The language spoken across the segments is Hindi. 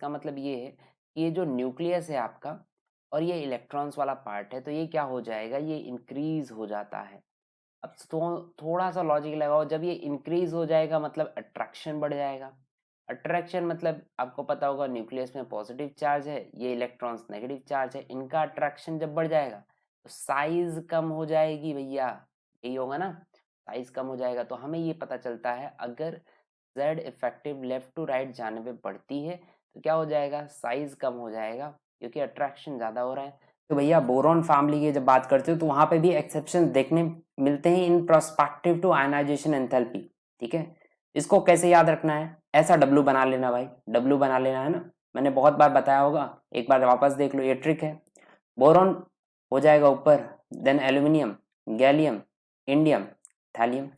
इसका मतलब ये है कि ये जो न्यूक्लियस है आपका और ये इलेक्ट्रॉन्स वाला पार्ट है, तो ये क्या हो जाएगा, ये इंक्रीज हो जाता है। अब थोड़ा सा लॉजिक लगाओ, जब ये इंक्रीज हो जाएगा मतलब अट्रैक्शन बढ़ जाएगा। अट्रैक्शन मतलब आपको पता होगा न्यूक्लियस में पॉजिटिव चार्ज है, ये इलेक्ट्रॉन्स नेगेटिव चार्ज है, इनका अट्रैक्शन जब बढ़ जाएगा तो साइज कम हो जाएगी भैया, यही होगा ना, साइज कम हो जाएगा। तो हमें ये पता चलता है अगर Z effective left to right जाने पे बढ़ती है तो क्या हो जाएगा, साइज कम हो जाएगा क्योंकि अट्रैक्शन ज्यादा हो रहा है। तो भैया बोरॉन फैमिली की जब बात करते हो तो वहां पे भी एक्सेप्शन देखने मिलते हैं इन प्रोस्पेक्टिव टू आयनाइजेशन एंथैल्पी। ठीक है, इसको कैसे याद रखना है, ऐसा डब्लू बना लेना भाई, डब्लू बना लेना है ना, मैंने बहुत बार बताया होगा, एक बार वापस देख लो, ये ट्रिक है। बोरॉन हो जाएगा ऊपर, then aluminium, gallium, indium, thallium.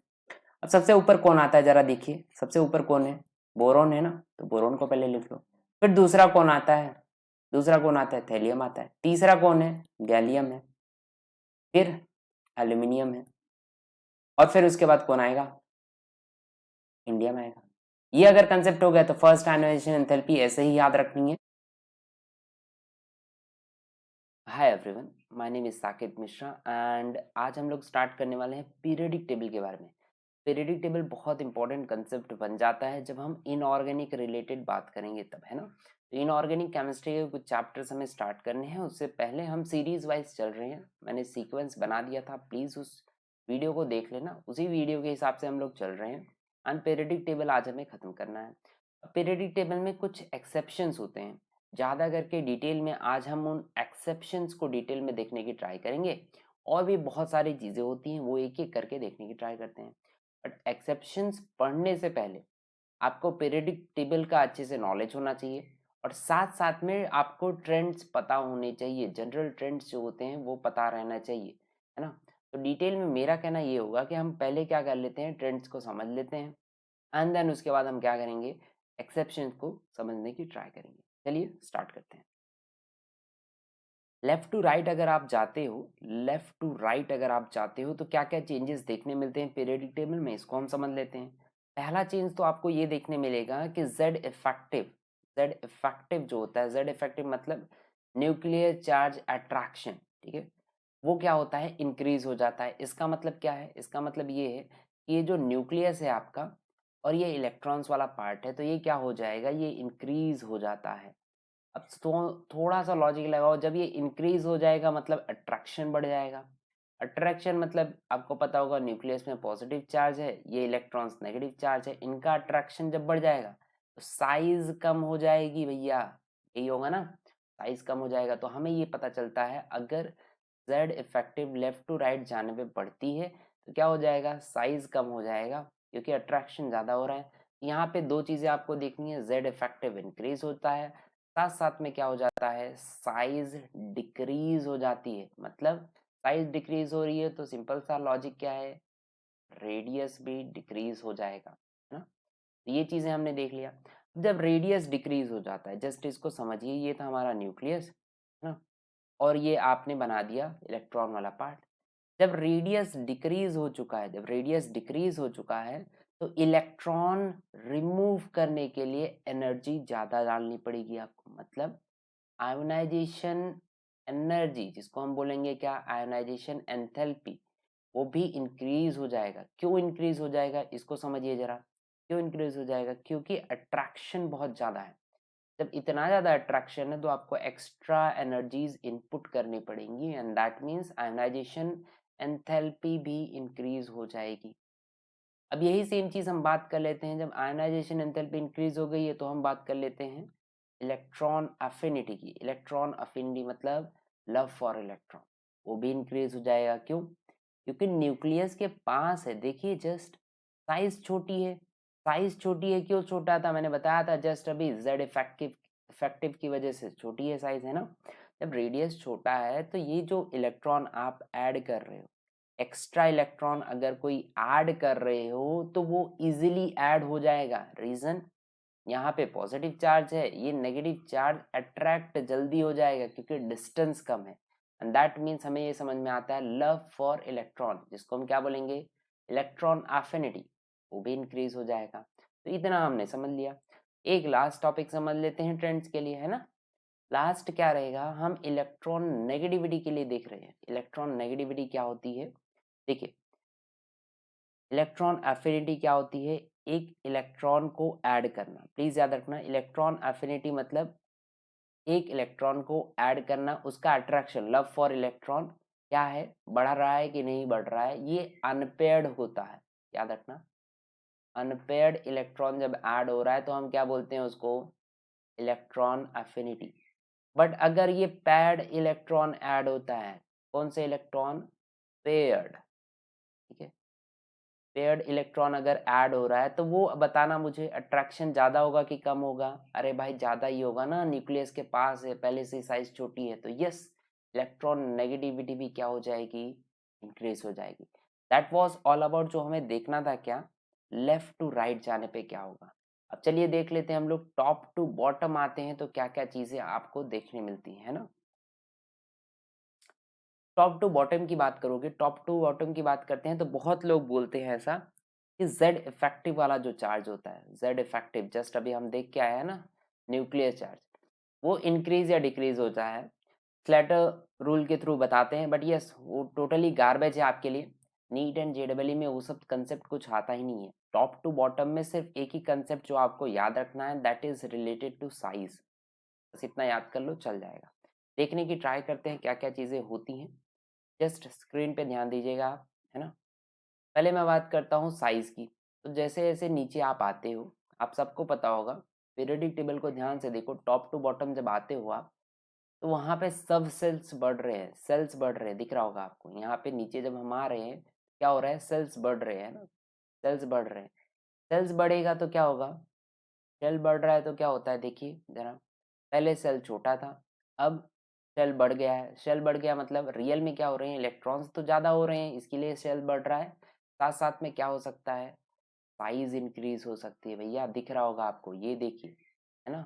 अब सबसे ऊपर कौन आता है जरा देखिए, सबसे ऊपर कौन है, बोरॉन है ना, तो बोरॉन को पहले लिख लो। फिर दूसरा कौन आता है, दूसरा कौन आता है, थैलियम आता है। तीसरा कौन है, गैलियम है। फिर एल्यूमिनियम है। और फिर उसके बाद कौन आएगा, इंडियम आएगा। ये अगर कंसेप्ट हो गया तो फर्स्ट आयोनाइजेशन एंथैल्पी ऐसे ही याद रखनी है। Hi everyone, my name is Saket Mishra and आज हम लोग स्टार्ट करने वाले हैं पीरियडिक टेबल के बारे में। पीरियडिक टेबल बहुत इंपॉर्टेंट कंसेप्ट बन जाता है जब हम इनऑर्गेनिक रिलेटेड बात करेंगे तब, है ना। तो इनऑर्गेनिक केमिस्ट्री के कुछ चैप्टर्स हमें स्टार्ट करने हैं, उससे पहले हम सीरीज वाइज चल रहे हैं, मैंने सीक्वेंस बना दिया था, प्लीज उस वीडियो को देख लेना, उसी वीडियो के हिसाब से हम लोग चल रहे हैं। एंड पीरियडिक टेबल आज हमें खत्म करना है। पीरियडिक टेबल में कुछ एक्सेप्शंस होते हैं, ज़्यादा करके डिटेल में आज हम उन एक्सेप्शंस को डिटेल में देखने की ट्राई करेंगे। और भी बहुत सारी चीज़ें होती हैं वो एक एक करके देखने की ट्राई करते हैं। बट एक्सेप्शंस पढ़ने से पहले आपको पीरियडिक टेबल का अच्छे से नॉलेज होना चाहिए और साथ साथ में आपको ट्रेंड्स पता होने चाहिए, जनरल ट्रेंड्स जो होते हैं वो पता रहना चाहिए, है ना। तो डिटेल में मेरा कहना ये होगा कि हम पहले क्या कर लेते हैं, ट्रेंड्स को समझ लेते हैं एंड देन उसके बाद हम क्या करेंगे, एक्सेप्शंस को समझने की ट्राई करेंगे। चलिए स्टार्ट करते हैं। लेफ्ट टू राइट अगर आप जाते हो, लेफ्ट टू राइट अगर आप जाते हो तो क्या क्या चेंजेस देखने मिलते हैं पीरियडिक टेबल में, इसको हम समझ लेते हैं। पहला चेंज तो आपको ये देखने मिलेगा कि जेड इफेक्टिव जो होता है, जेड इफेक्टिव मतलब न्यूक्लियर चार्ज अट्रैक्शन, ठीक है, वो क्या होता है, इंक्रीज हो जाता है। इसका मतलब क्या है, इसका मतलब ये है कि ये जो न्यूक्लियस है आपका और ये इलेक्ट्रॉन्स वाला पार्ट है, तो ये क्या हो जाएगा, ये इंक्रीज हो जाता है। अब थोड़ा सा लॉजिक लगाओ, जब ये इंक्रीज हो जाएगा मतलब अट्रैक्शन बढ़ जाएगा। अट्रैक्शन मतलब आपको पता होगा न्यूक्लियस में पॉजिटिव चार्ज है, ये इलेक्ट्रॉन्स नेगेटिव चार्ज है, इनका अट्रैक्शन जब बढ़ जाएगा तो साइज कम हो जाएगी भैया, यही होगा ना, साइज कम हो जाएगा। तो हमें ये पता चलता है अगर Z effective left to right जाने पे बढ़ती है तो क्या हो जाएगा, साइज कम हो जाएगा क्योंकि अट्रैक्शन ज्यादा हो रहा है। यहाँ पे दो चीजें आपको देखनी है, जेड इफेक्टिव इंक्रीज होता है, साथ साथ में क्या हो जाता है, साइज डिक्रीज हो जाती है। मतलब साइज डिक्रीज हो रही है तो सिंपल सा लॉजिक क्या है, रेडियस भी डिक्रीज हो जाएगा, है ना। तो ये चीजें हमने देख लिया। जब रेडियस डिक्रीज हो जाता है, जस्ट इसको समझिए, ये था हमारा न्यूक्लियस, है ना, और ये आपने बना दिया इलेक्ट्रॉन वाला पार्ट। जब रेडियस डिक्रीज हो चुका है, जब रेडियस डिक्रीज हो चुका है तो इलेक्ट्रॉन रिमूव करने के लिए एनर्जी ज्यादा डालनी पड़ेगी आपको। मतलब आयोनाइजेशन एनर्जी, जिसको हम बोलेंगे क्या, आयोनाइजेशन एंथैल्पी, वो भी इंक्रीज हो जाएगा। क्यों इंक्रीज हो जाएगा, इसको समझिए जरा। क्यों इंक्रीज हो जाएगा, क्योंकि अट्रैक्शन बहुत ज्यादा है। जब इतना ज्यादा अट्रैक्शन है तो आपको एक्स्ट्रा एनर्जीज इनपुट करनी पड़ेंगी and that means ionisation enthalpy भी इंक्रीज हो जाएगी। अब यही सेम चीज हम बात कर लेते हैं, जब आयोनाइजेशन एंथैल्पी इंक्रीज हो गई है तो हम बात कर लेते हैं इलेक्ट्रॉन अफिनिटी की। इलेक्ट्रॉन अफिनिटी मतलब लव फॉर इलेक्ट्रॉन, वो भी इंक्रीज हो जाएगा। क्यों, क्योंकि न्यूक्लियस के पास है, देखिए जस्ट साइज छोटी है, साइज छोटी है, क्यों छोटा था, मैंने बताया था जस्ट अभी, जेड इफेक्टिव इफेक्टिव की वजह से छोटी है साइज, है ना। जब रेडियस छोटा है तो ये जो इलेक्ट्रॉन आप ऐड कर रहे हो, एक्स्ट्रा इलेक्ट्रॉन अगर कोई ऐड कर रहे हो तो वो इजीली ऐड हो जाएगा। रीजन, यहाँ पे पॉजिटिव चार्ज है, ये नेगेटिव चार्ज अट्रैक्ट जल्दी हो जाएगा क्योंकि डिस्टेंस कम है एंड दैट मीन्स हमें ये समझ में आता है लव फॉर इलेक्ट्रॉन, जिसको हम क्या बोलेंगे, इलेक्ट्रॉन एफिनिटी, वो भी इंक्रीज हो जाएगा। तो इतना हमने समझ लिया। एक लास्ट टॉपिक समझ लेते हैं ट्रेंड्स के लिए, है ना। लास्ट क्या रहेगा, हम इलेक्ट्रॉन नेगेटिविटी के लिए देख रहे हैं। इलेक्ट्रॉन नेगेटिविटी क्या होती है, देखिए इलेक्ट्रॉन एफिनिटी क्या होती है, एक इलेक्ट्रॉन को ऐड करना। प्लीज याद रखना, इलेक्ट्रॉन एफिनिटी मतलब एक इलेक्ट्रॉन को ऐड करना, उसका अट्रैक्शन, लव फॉर इलेक्ट्रॉन क्या है, बढ़ रहा है कि नहीं बढ़ रहा है, ये अनपेयर्ड होता है। याद रखना, अनपेयर्ड इलेक्ट्रॉन जब ऐड हो रहा है तो हम क्या बोलते हैं उसको, इलेक्ट्रॉन एफिनिटी। बट अगर ये पैड इलेक्ट्रॉन ऐड होता है, कौन से इलेक्ट्रॉन, पेयर्ड, ठीक है, पेयर्ड इलेक्ट्रॉन अगर ऐड हो रहा है तो वो बताना मुझे अट्रैक्शन ज़्यादा होगा कि कम होगा। अरे भाई ज़्यादा ही होगा ना, न्यूक्लियस के पास है, पहले से साइज छोटी है, तो यस इलेक्ट्रॉन नेगेटिविटी भी क्या हो जाएगी, इंक्रीज हो जाएगी। दैट वाज ऑल अबाउट, जो हमें देखना था क्या, लेफ्ट टू राइट जाने पे क्या होगा। अब चलिए देख लेते हैं हम लोग, टॉप टू बॉटम आते हैं तो क्या क्या चीज़ें आपको देखने मिलती हैं, है ना। टॉप टू बॉटम की बात करोगे, टॉप टू बॉटम की बात करते हैं तो बहुत लोग बोलते हैं ऐसा कि जेड इफेक्टिव वाला जो चार्ज होता है, जेड इफेक्टिव जस्ट अभी हम देख के आए हैं ना, न्यूक्लियर चार्ज, वो इंक्रीज या डिक्रीज होता है। फ्लैटर रूल के थ्रू बताते हैं, बट यस वो टोटली गार्बेज है आपके लिए। नीट एंड जेडबलई में वो सब कंसेप्ट कुछ आता ही नहीं है। टॉप टू बॉटम में सिर्फ एक ही कंसेप्ट जो आपको याद रखना है, that is related to size. बस इतना याद कर लो, चल जाएगा। देखने की ट्राई करते हैं क्या क्या चीज़ें होती हैं, जस्ट स्क्रीन पे ध्यान दीजिएगा आप, है ना। पहले मैं बात करता हूँ साइज की। तो जैसे जैसे नीचे आप आते हो, आप सबको पता होगा, पीरियोडिक टेबल को ध्यान से देखो, टॉप टू बॉटम जब आते हो आप, तो वहाँ पे सब सेल्स बढ़ रहे हैं, सेल्स बढ़ रहे हैं, दिख रहा होगा आपको। यहाँ पे नीचे जब हम आ रहे हैं, क्या हो रहा है, सेल्स बढ़ रहे हैं ना, सेल्स बढ़ रहे हैं। सेल्स बढ़ेगा तो क्या होगा, सेल बढ़ रहा है तो क्या होता है, देखिए जरा, पहले सेल छोटा था, अब सेल बढ़ गया है। सेल बढ़ गया मतलब रियल में क्या हो रहे हैं, इलेक्ट्रॉन्स तो ज़्यादा हो रहे हैं, इसके लिए सेल बढ़ रहा है। साथ साथ में क्या हो सकता है, साइज इंक्रीज हो सकती है। भैया दिख रहा होगा आपको, ये देखिए, है ना।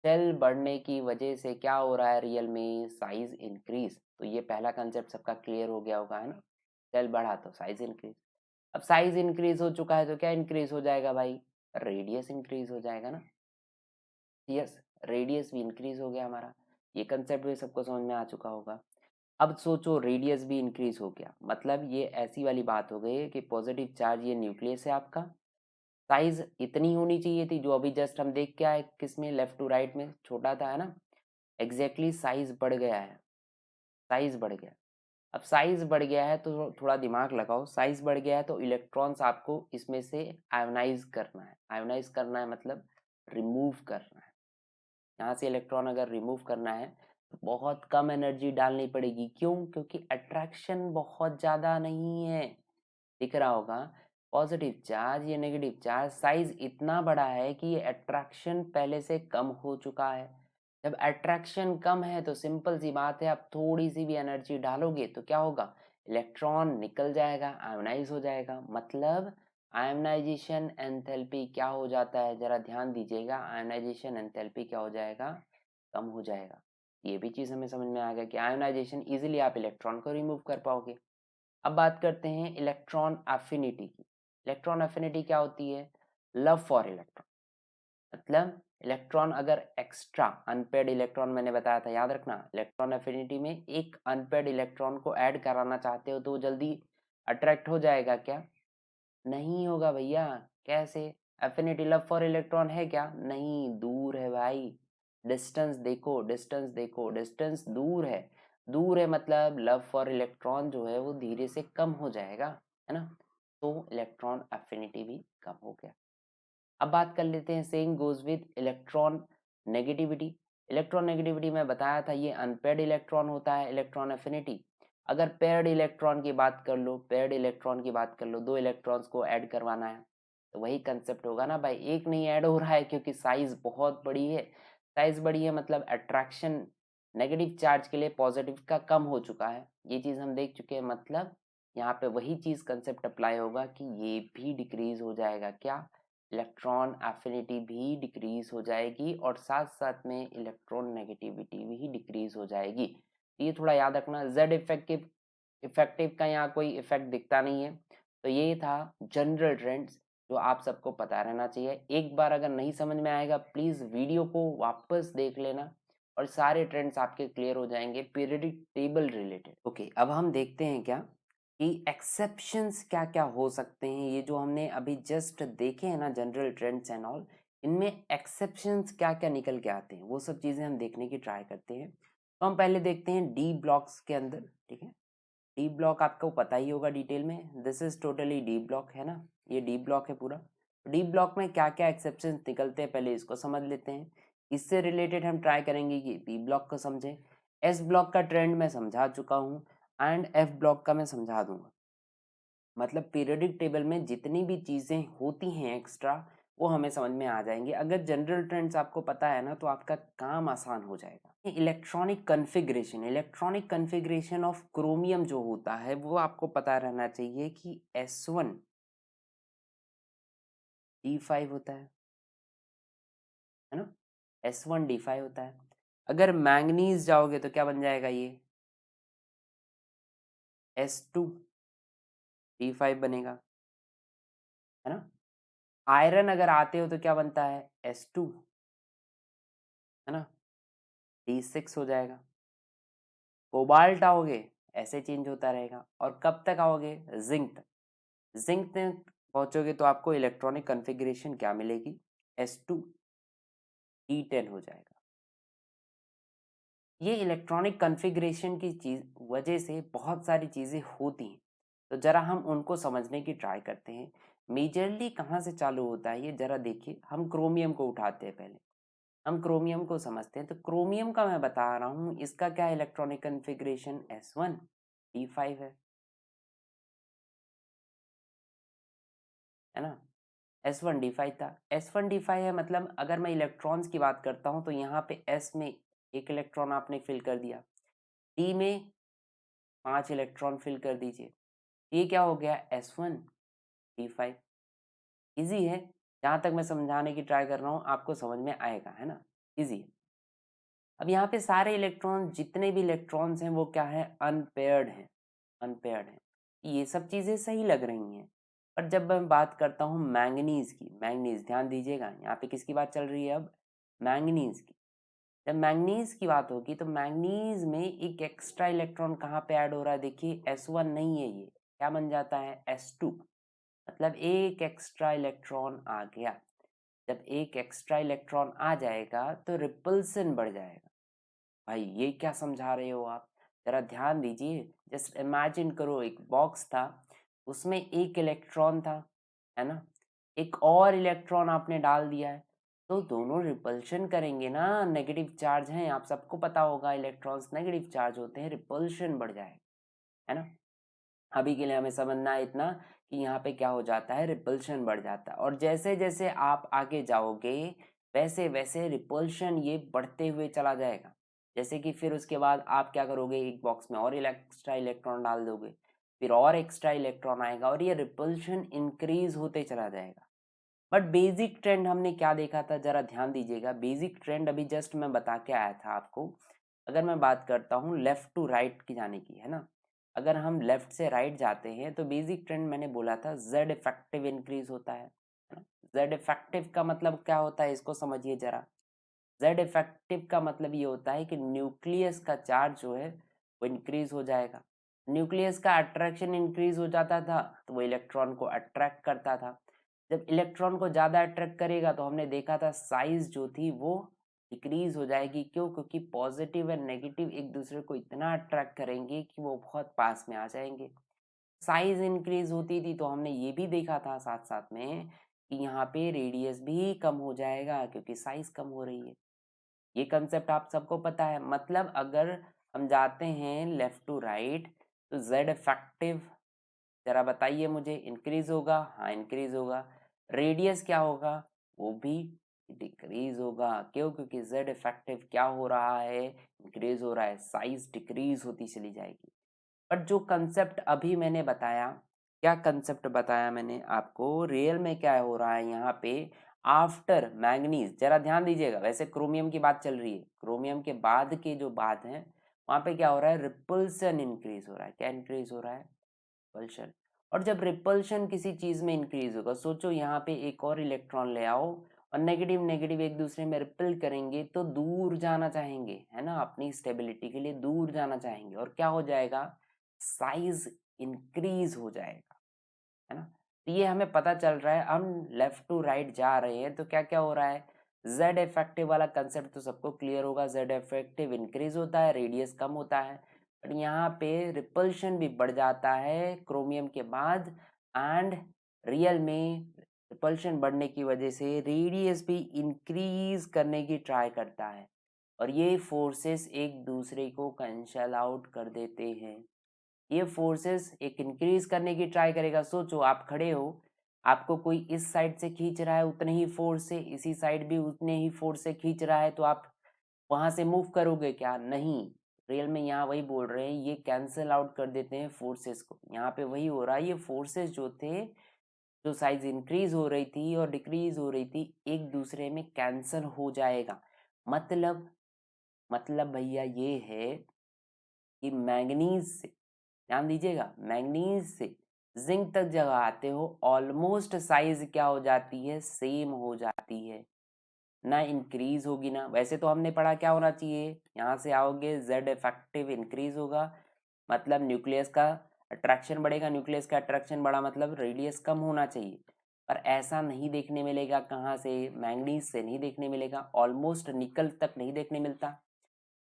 सेल बढ़ने की वजह से क्या हो रहा है, रियल में साइज इंक्रीज। तो ये पहला कंसेप्ट सबका क्लियर हो गया होगा, है ना। सेल बढ़ा तो साइज इंक्रीज। अब साइज इंक्रीज हो चुका है तो क्या इंक्रीज हो जाएगा भाई, रेडियस इंक्रीज हो जाएगा ना। यस, रेडियस भी इंक्रीज हो गया हमारा। ये कंसेप्ट भी सबको समझ में आ चुका होगा। अब सोचो रेडियस भी इंक्रीज हो गया, मतलब ये ऐसी वाली बात हो गई कि पॉजिटिव चार्ज ये न्यूक्लियस है आपका, साइज इतनी होनी चाहिए थी जो अभी जस्ट हम देख के आए, किसमें, लेफ्ट टू राइट में छोटा था, है ना। एग्जैक्टली साइज बढ़ गया है, साइज बढ़ गया। अब साइज बढ़ गया है तो थोड़ा दिमाग लगाओ, साइज बढ़ गया है तो इलेक्ट्रॉन्स आपको इसमें से आयोनाइज करना है। आयोनाइज करना है मतलब रिमूव करना है। यहाँ से इलेक्ट्रॉन अगर रिमूव करना है तो बहुत कम एनर्जी डालनी पड़ेगी। क्यों, क्योंकि अट्रैक्शन बहुत ज़्यादा नहीं है, दिख रहा होगा। पॉजिटिव चार्ज या नेगेटिव चार्ज साइज इतना बड़ा है कि ये अट्रैक्शन पहले से कम हो चुका है। जब अट्रैक्शन कम है तो सिंपल सी बात है, आप थोड़ी सी भी एनर्जी डालोगे तो क्या होगा, इलेक्ट्रॉन निकल जाएगा, आयोनाइज हो जाएगा। मतलब आयोनाइजेशन एंथैल्पी क्या हो जाता है, जरा ध्यान दीजिएगा, आयोनाइजेशन एंथैल्पी क्या हो जाएगा, कम हो जाएगा। ये भी चीज़ हमें समझ में आ गया कि आयोनाइजेशन इजीली आप इलेक्ट्रॉन को रिमूव कर पाओगे। अब बात करते हैं इलेक्ट्रॉन एफिनिटी की। इलेक्ट्रॉन एफिनिटी क्या होती है, लव फॉर इलेक्ट्रॉन। मतलब इलेक्ट्रॉन अगर एक्स्ट्रा अनपेड इलेक्ट्रॉन, मैंने बताया था याद रखना, इलेक्ट्रॉन एफिनिटी में एक अनपेड इलेक्ट्रॉन को ऐड कराना चाहते हो तो वो जल्दी अट्रैक्ट हो जाएगा क्या, नहीं होगा भैया। कैसे, एफिनिटी लव फॉर इलेक्ट्रॉन है क्या, नहीं, दूर है भाई। डिस्टेंस देखो, डिस्टेंस देखो, डिस्टेंस दूर है। दूर है मतलब लव फॉर इलेक्ट्रॉन जो है वो धीरे से कम हो जाएगा, है ना। तो इलेक्ट्रॉन एफिनिटी भी कम हो गया। अब बात कर लेते हैं, same goes with electron negativity. Electron negativity में बताया था ये अनपेयर्ड इलेक्ट्रॉन होता है इलेक्ट्रॉन एफिनिटी। अगर पेयर्ड इलेक्ट्रॉन की बात कर लो, पेयर्ड इलेक्ट्रॉन की बात कर लो, दो इलेक्ट्रॉन्स को ऐड करवाना है तो वही कंसेप्ट होगा ना भाई, एक नहीं ऐड हो रहा है क्योंकि साइज बहुत बड़ी है। साइज बड़ी है मतलब अट्रैक्शन नेगेटिव चार्ज के लिए पॉजिटिव का कम हो चुका है, ये चीज हम देख चुके हैं। मतलब यहाँ पे वही चीज कंसेप्ट अप्लाई होगा कि ये भी डिक्रीज हो जाएगा, क्या, इलेक्ट्रॉन एफिनिटी भी डिक्रीज हो जाएगी और साथ साथ में इलेक्ट्रॉन नेगेटिविटी भी डिक्रीज हो जाएगी। ये थोड़ा याद रखना, जेड इफेक्टिव, इफेक्टिव का यहाँ कोई इफेक्ट दिखता नहीं है। तो ये था जनरल ट्रेंड्स। जो आप सबको पता रहना चाहिए। एक बार अगर नहीं समझ में आएगा प्लीज़ वीडियो को वापस देख लेना और सारे ट्रेंड्स आपके क्लियर हो जाएँगे पीरियडिक टेबल रिलेटेड। ओके, अब हम देखते हैं क्या कि एक्सेप्शंस क्या-क्या हो सकते हैं। ये जो हमने अभी जस्ट देखे हैं ना जनरल ट्रेंड्स एंड ऑल, इनमें एक्सेप्शंस क्या-क्या निकल के आते हैं, वो सब चीज़ें हम देखने की ट्राई करते हैं। तो हम पहले देखते हैं डी ब्लॉक्स के अंदर, ठीक है? डी ब्लॉक आपको पता ही होगा डिटेल में, this is totally D block है ना, ये डी ब्लॉक है पूरा। डी ब्लॉक में क्या क्या एक्सेप्शन निकलते हैं पहले इसको समझ लेते हैं। इससे रिलेटेड हम ट्राई करेंगे कि बी ब्लॉक को समझें। एस ब्लॉक का ट्रेंड मैं समझा चुका हूँ एंड एफ ब्लॉक का मैं समझा दूंगा। मतलब पीरियडिक टेबल में जितनी भी चीज़ें होती हैं एक्स्ट्रा वो हमें समझ में आ जाएंगे। अगर जनरल ट्रेंड्स आपको पता है ना तो आपका काम आसान हो जाएगा। इलेक्ट्रॉनिक कन्फिग्रेशन ऑफ क्रोमियम जो होता है वो आपको पता रहना चाहिए कि S1D5 होता है ना, S1D5 होता है। अगर मैंगनीज जाओगे तो क्या बन जाएगा, ये S2D5 बनेगा, है ना। आयरन अगर आते हो तो क्या बनता है, S2, है ना, D6 हो जाएगा। कोबाल्ट आओगे ऐसे चेंज होता रहेगा। और कब तक आओगे, जिंक तक। जिंक में पहुंचोगे तो आपको इलेक्ट्रॉनिक कॉन्फ़िगरेशन क्या मिलेगी, S2D10 हो जाएगा। ये इलेक्ट्रॉनिक कॉन्फ़िगरेशन की चीज वजह से बहुत सारी चीज़ें होती हैं, तो ज़रा हम उनको समझने की ट्राई करते हैं। मेजरली कहाँ से चालू होता है ये ज़रा देखिए। हम क्रोमियम को उठाते हैं पहले, हम क्रोमियम को समझते हैं। तो क्रोमियम का मैं बता रहा हूँ, इसका क्या इलेक्ट्रॉनिक कॉन्फ़िगरेशन S1D5 है ना। S1D5 था, S1D5 है, मतलब अगर मैं इलेक्ट्रॉन्स की बात करता हूँ तो यहाँ पे S में एक इलेक्ट्रॉन आपने फिल कर दिया, D में 5 इलेक्ट्रॉन फिल कर दीजिए, ये क्या हो गया, S1D5। इजी है, जहाँ तक मैं समझाने की ट्राई कर रहा हूँ आपको समझ में आएगा, है ना, इजी है। अब यहाँ पे सारे इलेक्ट्रॉन, जितने भी इलेक्ट्रॉन्स हैं वो क्या है, अनपेयर्ड हैं, अनपेयर्ड हैं। ये सब चीज़ें सही लग रही हैं। पर जब मैं बात करता हूँ मैंगनीज की, मैंगनीज ध्यान दीजिएगा, यहाँ पे किसकी बात चल रही है अब, मैंगनीज की। जब मैंगनीज की बात होगी तो मैंगनीज में एक एक्स्ट्रा इलेक्ट्रॉन कहाँ पे ऐड हो रहा है, देखिए S1 नहीं है, ये क्या बन जाता है, S2। मतलब एक एक्स्ट्रा इलेक्ट्रॉन आ गया। जब एक एक्स्ट्रा इलेक्ट्रॉन आ जाएगा तो रिपल्सन बढ़ जाएगा। भाई ये क्या समझा रहे हो आप, जरा ध्यान दीजिए। जस्ट इमेजिन करो एक बॉक्स था, उसमें एक इलेक्ट्रॉन था, है ना, एक और इलेक्ट्रॉन आपने डाल दिया है, तो दोनों रिपल्शन करेंगे ना, नेगेटिव चार्ज हैं, आप सबको पता होगा इलेक्ट्रॉन्स नेगेटिव चार्ज होते हैं, रिपल्शन बढ़ जाएगा, है ना। अभी के लिए हमें समझना है इतना कि यहाँ पे क्या हो जाता है, रिपल्शन बढ़ जाता है। और जैसे जैसे आप आगे जाओगे वैसे वैसे रिपल्शन ये बढ़ते हुए चला जाएगा। जैसे कि फिर उसके बाद आप क्या करोगे, एक बॉक्स में और एक्स्ट्रा इलेक्ट्रॉन डाल दोगे, फिर और एक्स्ट्रा इलेक्ट्रॉन आएगा और ये रिपल्शन इंक्रीज होते चला जाएगा। बट बेसिक ट्रेंड हमने क्या देखा था, जरा ध्यान दीजिएगा। बेसिक ट्रेंड अभी जस्ट मैं बता के आया था आपको। अगर मैं बात करता हूँ लेफ्ट टू राइट की जाने की, है ना, अगर हम लेफ्ट से राइट जाते हैं तो बेसिक ट्रेंड मैंने बोला था जेड इफेक्टिव इंक्रीज होता है ना। जेड इफेक्टिव का मतलब क्या होता है, इसको समझिए जरा। जेड इफेक्टिव का मतलब ये होता है कि न्यूक्लियस का चार्ज जो है वो इंक्रीज हो जाएगा। न्यूक्लियस का अट्रैक्शन इंक्रीज हो जाता था तो वो इलेक्ट्रॉन को अट्रैक्ट करता था। जब इलेक्ट्रॉन को ज़्यादा अट्रैक्ट करेगा तो हमने देखा था साइज जो थी वो डिक्रीज हो जाएगी। क्यों, क्योंकि पॉजिटिव एंड नेगेटिव एक दूसरे को इतना अट्रैक्ट करेंगे कि वो बहुत पास में आ जाएंगे। साइज इंक्रीज होती थी तो हमने ये भी देखा था साथ साथ में कि यहाँ पे रेडियस भी कम हो जाएगा क्योंकि साइज कम हो रही है। ये कंसेप्ट आप सबको पता है। मतलब अगर हम जाते हैं लेफ्ट टू राइट तो जेड इफेक्टिव, जरा बताइए मुझे, इंक्रीज होगा, हाँ इंक्रीज होगा। रेडियस क्या होगा, वो भी डिक्रीज होगा। क्यों, क्योंकि जेड इफेक्टिव क्या हो रहा है, इंक्रीज हो रहा है, साइज डिक्रीज होती चली जाएगी। बट जो कंसेप्ट अभी मैंने बताया, क्या कंसेप्ट बताया मैंने आपको, रियल में क्या हो रहा है यहाँ पे, आफ्टर मैंगनीज, जरा ध्यान दीजिएगा। वैसे क्रोमियम की बात चल रही है, क्रोमियम के बाद के जो बात है वहाँ पे क्या हो रहा है, रिपल्सन इंक्रीज हो रहा है। क्या इंक्रीज हो रहा है, रिपल्शन। और जब रिपल्शन किसी चीज में इंक्रीज होगा, सोचो यहाँ पे एक और इलेक्ट्रॉन ले आओ और नेगेटिव नेगेटिव एक दूसरे में रिपेल करेंगे तो दूर जाना चाहेंगे, है ना, अपनी स्टेबिलिटी के लिए दूर जाना चाहेंगे और क्या हो जाएगा, साइज इंक्रीज हो जाएगा, है ना। तो ये हमें पता चल रहा है, हम लेफ्ट टू राइट जा रहे हैं तो क्या क्या हो रहा है, जेड इफेक्टिव वाला कंसेप्ट तो सबको क्लियर होगा, जेड इफेक्टिव इंक्रीज होता है, रेडियस कम होता है, बट यहाँ पे रिपल्शन भी बढ़ जाता है क्रोमियम के बाद, एंड रियल में रिपल्शन बढ़ने की वजह से रेडियस भी इंक्रीज करने की ट्राई करता है और ये फोर्सेस एक दूसरे को कैंसल आउट कर देते हैं। ये फोर्सेस एक इंक्रीज करने की ट्राई करेगा, सोचो आप खड़े हो, आपको कोई इस साइड से खींच रहा है उतने ही फोर्स से, इसी साइड भी उतने ही फोर्स से खींच रहा है, तो आप वहां से मूव करोगे क्या, नहीं। रियल में यहाँ वही बोल रहे हैं, ये कैंसल आउट कर देते हैं फोर्सेस को, यहाँ पे वही हो रहा है, ये फोर्सेस जो थे, जो साइज इंक्रीज हो रही थी और डिक्रीज हो रही थी, एक दूसरे में कैंसल हो जाएगा। मतलब भैया ये है कि मैंगनीज से, ध्यान दीजिएगा, मैंगनीज से जिंक तक जब आते हो ऑलमोस्ट साइज क्या हो जाती है, सेम हो जाती है, ना इंक्रीज होगी ना, वैसे तो हमने पढ़ा क्या होना चाहिए, यहाँ से आओगे जेड इफेक्टिव इंक्रीज होगा, मतलब न्यूक्लियस का अट्रैक्शन बढ़ेगा, न्यूक्लियस का अट्रैक्शन बढ़ा मतलब रेडियस कम होना चाहिए, पर ऐसा नहीं देखने मिलेगा, कहाँ से, मैंगनीज से नहीं देखने मिलेगा, ऑलमोस्ट निकल तक नहीं देखने मिलता,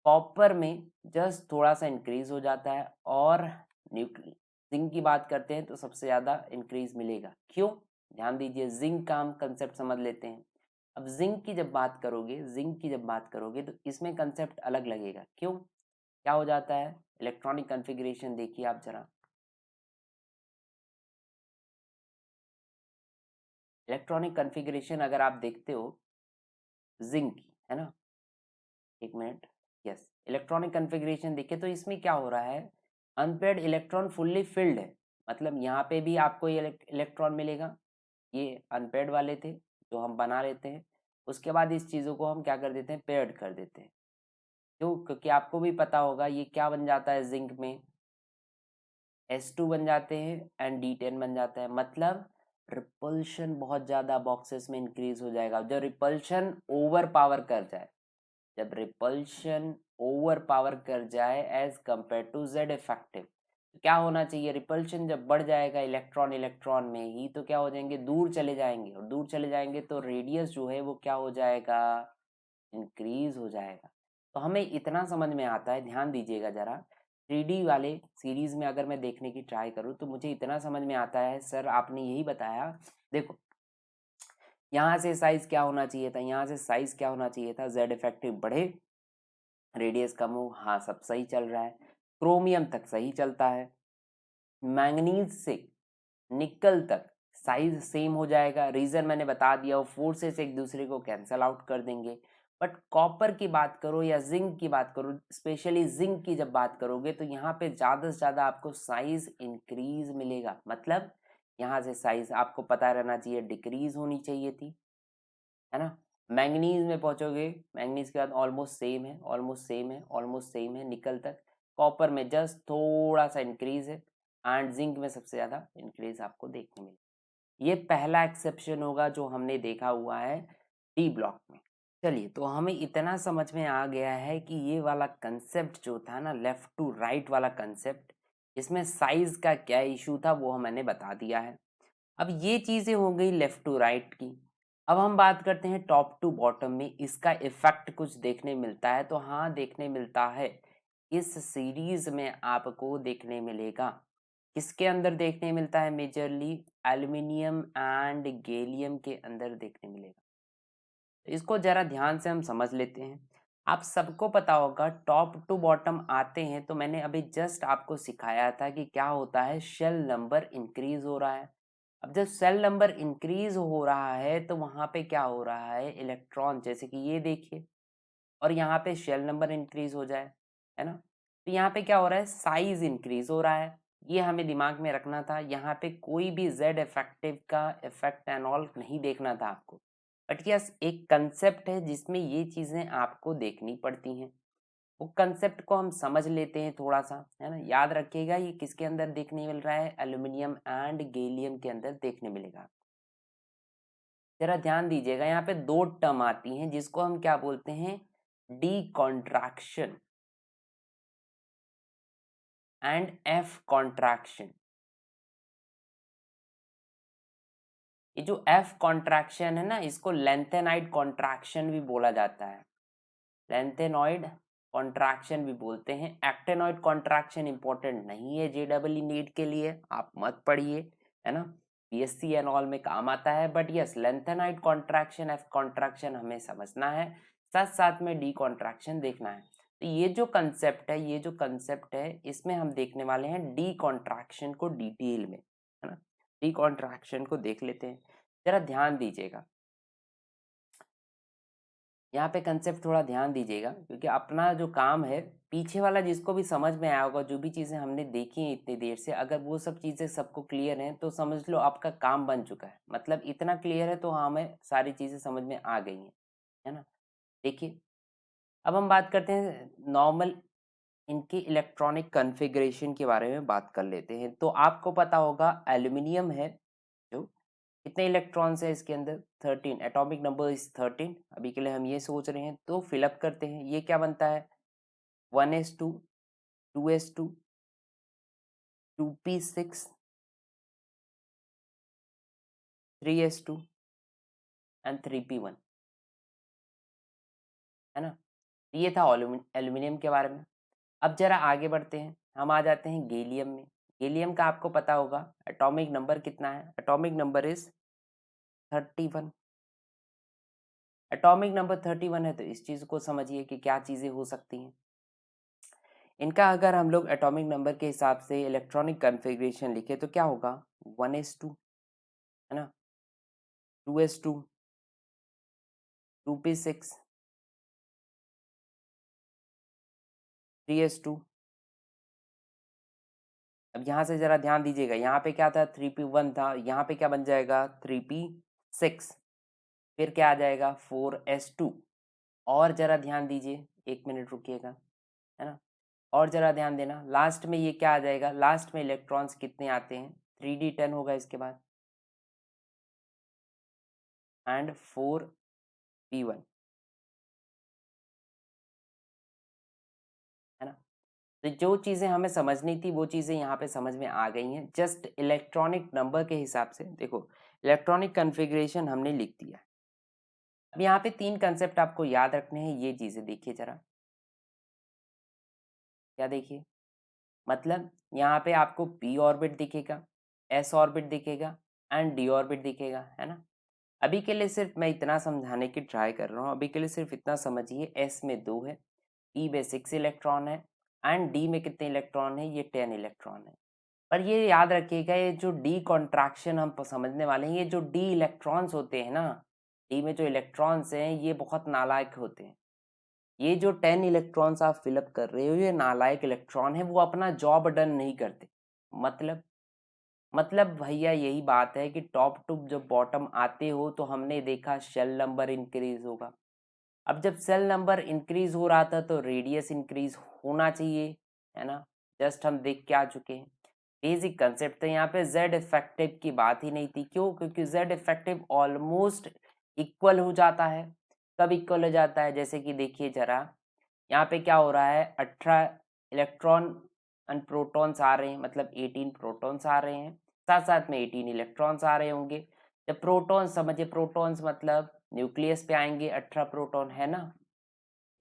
कॉपर में जस्ट थोड़ा सा इंक्रीज हो जाता है, और जिंक की बात करते हैं तो सबसे ज़्यादा इंक्रीज मिलेगा, क्यों, ध्यान दीजिए, जिंक का हम कंसेप्ट समझ लेते हैं। अब जिंक की जब बात करोगे तो इसमें कंसेप्ट अलग लगेगा, क्यों, क्या हो जाता है, इलेक्ट्रॉनिक कॉन्फ़िगरेशन देखिए आप जरा, इलेक्ट्रॉनिक कॉन्फ़िगरेशन अगर आप देखते हो जिंक की, है ना, एक मिनट, यस, इलेक्ट्रॉनिक कॉन्फ़िगरेशन देखिए तो इसमें क्या हो रहा है, अनपेयर्ड इलेक्ट्रॉन फुल्ली फिल्ड है, मतलब यहाँ पे भी आपको ये इलेक्ट्रॉन मिलेगा, ये अनपेयर्ड वाले थे जो हम बना लेते हैं, उसके बाद इस चीज़ों को हम क्या कर देते हैं, पेयर्ड कर देते हैं, क्यों, क्योंकि आपको भी पता होगा ये क्या बन जाता है जिंक में, S2 बन जाते हैं एंड D10 बन जाता है, मतलब रिपल्शन बहुत ज़्यादा बॉक्सेस में इंक्रीज हो जाएगा जब रिपल्शन ओवर पावर कर जाए, जब रिपल्शन ओवर पावर कर जाए as compare to Z effective, तो क्या होना चाहिए, रिपल्शन जब बढ़ जाएगा इलेक्ट्रॉन इलेक्ट्रॉन में ही तो क्या हो जाएंगे, दूर चले जाएंगे, और दूर चले जाएंगे तो रेडियस जो है वो क्या हो जाएगा, इंक्रीज हो जाएगा। तो हमें इतना समझ में आता है, ध्यान दीजिएगा जरा, 3D वाले सीरीज में अगर मैं देखने की ट्राई करूँ तो मुझे इतना समझ में आता है, सर आपने यही बताया, देखो यहाँ से साइज क्या होना चाहिए था, यहाँ से साइज क्या होना चाहिए था, जेड इफेक्टिव बढ़े, रेडियस कम हो, हाँ सब सही चल रहा है, क्रोमियम तक सही चलता है, मैंगनीज से निकल तक साइज सेम हो जाएगा, रीजन मैंने बता दिया, वो फोर्सेस एक दूसरे को कैंसल आउट कर देंगे, बट कॉपर की बात करो या जिंक की बात करो, स्पेशली जिंक की जब बात करोगे तो यहाँ पे ज़्यादा से ज़्यादा आपको साइज इंक्रीज मिलेगा, मतलब यहाँ से साइज आपको पता रहना चाहिए डिक्रीज होनी चाहिए थी, है ना। मैंगनीज में पहुंचोगे, मैंगनीज के बाद ऑलमोस्ट सेम है, ऑलमोस्ट सेम है, ऑलमोस्ट सेम है निकल तक, कॉपर में जस्ट थोड़ा सा इंक्रीज है, एंड जिंक में सबसे ज़्यादा इंक्रीज आपको देखने मिलेगा। ये पहला एक्सेप्शन होगा जो हमने देखा हुआ है डी ब्लॉक में। चलिए, तो हमें इतना समझ में आ गया है कि ये वाला कंसेप्ट जो था ना, लेफ्ट टू राइट वाला कंसेप्ट, इसमें साइज का क्या इशू था वो मैंने बता दिया है। अब ये चीज़ें हो गई लेफ्ट टू राइट की, अब हम बात करते हैं टॉप टू बॉटम में इसका इफेक्ट कुछ देखने मिलता है, तो हाँ देखने मिलता है, इस सीरीज में आपको देखने मिलेगा, किसके अंदर देखने मिलता है, मेजरली एल्यूमिनियम एंड गैलियम के अंदर देखने मिलेगा। तो इसको जरा ध्यान से हम समझ लेते हैं। आप सबको पता होगा टॉप टू बॉटम आते हैं तो मैंने अभी जस्ट आपको सिखाया था कि क्या होता है, शेल नंबर इंक्रीज हो रहा है। अब जब सेल नंबर इंक्रीज हो रहा है तो वहां पे क्या हो रहा है, इलेक्ट्रॉन, जैसे कि ये देखिए, और यहाँ पे शेल नंबर इंक्रीज हो जाए, है ना, तो यहाँ पे क्या हो रहा है, साइज इंक्रीज हो रहा है, ये हमें दिमाग में रखना था। यहाँ पे कोई भी जेड इफेक्टिव का इफेक्ट एंड ऑल नहीं देखना था आपको, बट यस एक कंसेप्ट है जिसमें ये चीजें आपको देखनी पड़ती हैं। वो कंसेप्ट को हम समझ लेते हैं थोड़ा सा, है ना। याद रखिएगा ये किसके अंदर देखने मिल रहा है, एल्यूमिनियम एंड गैलियम के अंदर देखने मिलेगा। जरा ध्यान दीजिएगा, यहाँ पे दो टर्म आती हैं जिसको हम क्या बोलते हैं, D contraction and F contraction. ये जो एफ कॉन्ट्रैक्शन है ना, इसको लेंथेनाइड कॉन्ट्रैक्शन भी बोला जाता है, लेंथेनॉइड कॉन्ट्रैक्शन भी बोलते हैं। एक्टेनॉइड कॉन्ट्रैक्शन इंपॉर्टेंट नहीं है जेडबल नीट के लिए, आप मत पढ़िए, है ना, पीएससी एंड ऑल में काम आता है। But yes, lanthanoid contraction, F contraction हमें समझना है, साथ साथ में डी कॉन्ट्रैक्शन देखना है। तो ये जो कंसेप्ट है, ये जो कंसेप्ट है, इसमें हम देखने वाले हैं डी कॉन्ट्रैक्शन को डिटेल में, है ना। डी कॉन्ट्रैक्शन को देख लेते हैं, जरा ध्यान दीजिएगा यहाँ पे कंसेप्ट, थोड़ा ध्यान दीजिएगा, क्योंकि अपना जो काम है, पीछे वाला जिसको भी समझ में आया होगा, जो भी चीज़ें हमने देखी हैं इतनी देर से, अगर वो सब चीज़ें सबको क्लियर हैं तो समझ लो आपका काम बन चुका है। मतलब इतना क्लियर है तो हमें सारी चीज़ें समझ में आ गई हैं, है ना। देखिए, अब हम बात करते हैं नॉर्मल इनकी इलेक्ट्रॉनिक कॉन्फ़िगरेशन के बारे में बात कर लेते हैं। तो आपको पता होगा एल्यूमिनियम है जो, कितने इलेक्ट्रॉन्स है इसके अंदर, 13, एटॉमिक नंबर इज 13। अभी के लिए हम ये सोच रहे हैं, तो फिलअप करते हैं। ये क्या बनता है, 1s2, 2s2, 2p6, 3s2 and 3p1, है ना। ये था एल्यूमिनियम के बारे में। अब जरा आगे बढ़ते हैं, हम आ जाते हैं गैलियम में। गैलियम का आपको पता होगा एटॉमिक नंबर कितना है, atomic number is 31। Atomic number 31 है, तो इस चीज़ को समझिए कि क्या चीज़ें हो सकती हैं इनका। अगर हम लोग एटॉमिक नंबर के हिसाब से इलेक्ट्रॉनिक कॉन्फ़िगरेशन लिखे तो क्या होगा, 1s2, है ना, 2s2, 2p6, 3s2। अब यहाँ से ज़रा ध्यान दीजिएगा, यहाँ पे क्या था, 3p1 था, यहाँ पे क्या बन जाएगा, 3p6, फिर क्या आ जाएगा, 4s2। और ज़रा ध्यान दीजिए, 1 मिनट रुकिएगा, है ना। और ज़रा ध्यान देना, लास्ट में ये क्या आ जाएगा, लास्ट में इलेक्ट्रॉन्स कितने आते हैं, 3d10 होगा इसके बाद, एंड 4p1, है ना। तो जो चीज़ें हमें समझनी थी वो चीज़ें यहाँ पे समझ में आ गई हैं। जस्ट इलेक्ट्रॉनिक नंबर के हिसाब से देखो, इलेक्ट्रॉनिक कॉन्फ़िगरेशन हमने लिख दिया। अब यहाँ पे 3 कंसेप्ट आपको याद रखने हैं, ये चीज़ें देखिए ज़रा, क्या देखिए, मतलब यहाँ पे आपको p ऑर्बिट दिखेगा, s ऑर्बिट दिखेगा एंड d ऑर्बिट दिखेगा, है ना। अभी के लिए सिर्फ मैं इतना समझाने की ट्राई कर रहा हूँ, अभी के लिए सिर्फ इतना समझिए, s में 2 है, p में 6 इलेक्ट्रॉन है एंड d में कितने इलेक्ट्रॉन है, ये 10 इलेक्ट्रॉन है। पर ये याद रखिएगा, ये जो डी कॉन्ट्रैक्शन हम समझने वाले हैं, ये जो डी इलेक्ट्रॉन्स होते हैं ना, डी में जो इलेक्ट्रॉन्स हैं ये बहुत नालायक होते हैं। ये जो 10 इलेक्ट्रॉन्स आप फिलअप कर रहे हो, ये नालायक इलेक्ट्रॉन है, वो अपना जॉब डन नहीं करते। मतलब मतलब भैया यही बात है कि टॉप टू जब बॉटम आते हो तो हमने देखा शेल नंबर इंक्रीज होगा। अब जब सेल नंबर इंक्रीज हो रहा था तो रेडियस इंक्रीज होना चाहिए, है ना। जस्ट हम देख के आ चुके हैं, बेसिक कंसेप्ट था। यहाँ पे जेड इफेक्टिव की बात ही नहीं थी, क्यों, क्योंकि जेड इफेक्टिव ऑलमोस्ट इक्वल हो जाता है। कब इक्वल हो जाता है, जैसे कि देखिए जरा, यहाँ पे क्या हो रहा है, 18 इलेक्ट्रॉन एंड प्रोटॉन्स आ रहे हैं, मतलब 18 प्रोटॉन्स आ रहे हैं, साथ साथ में 18 इलेक्ट्रॉन्स आ रहे होंगे। जब प्रोटॉन्स, समझिए प्रोटॉन्स मतलब न्यूक्लियस पे आएंगे 18 प्रोटॉन, है ना,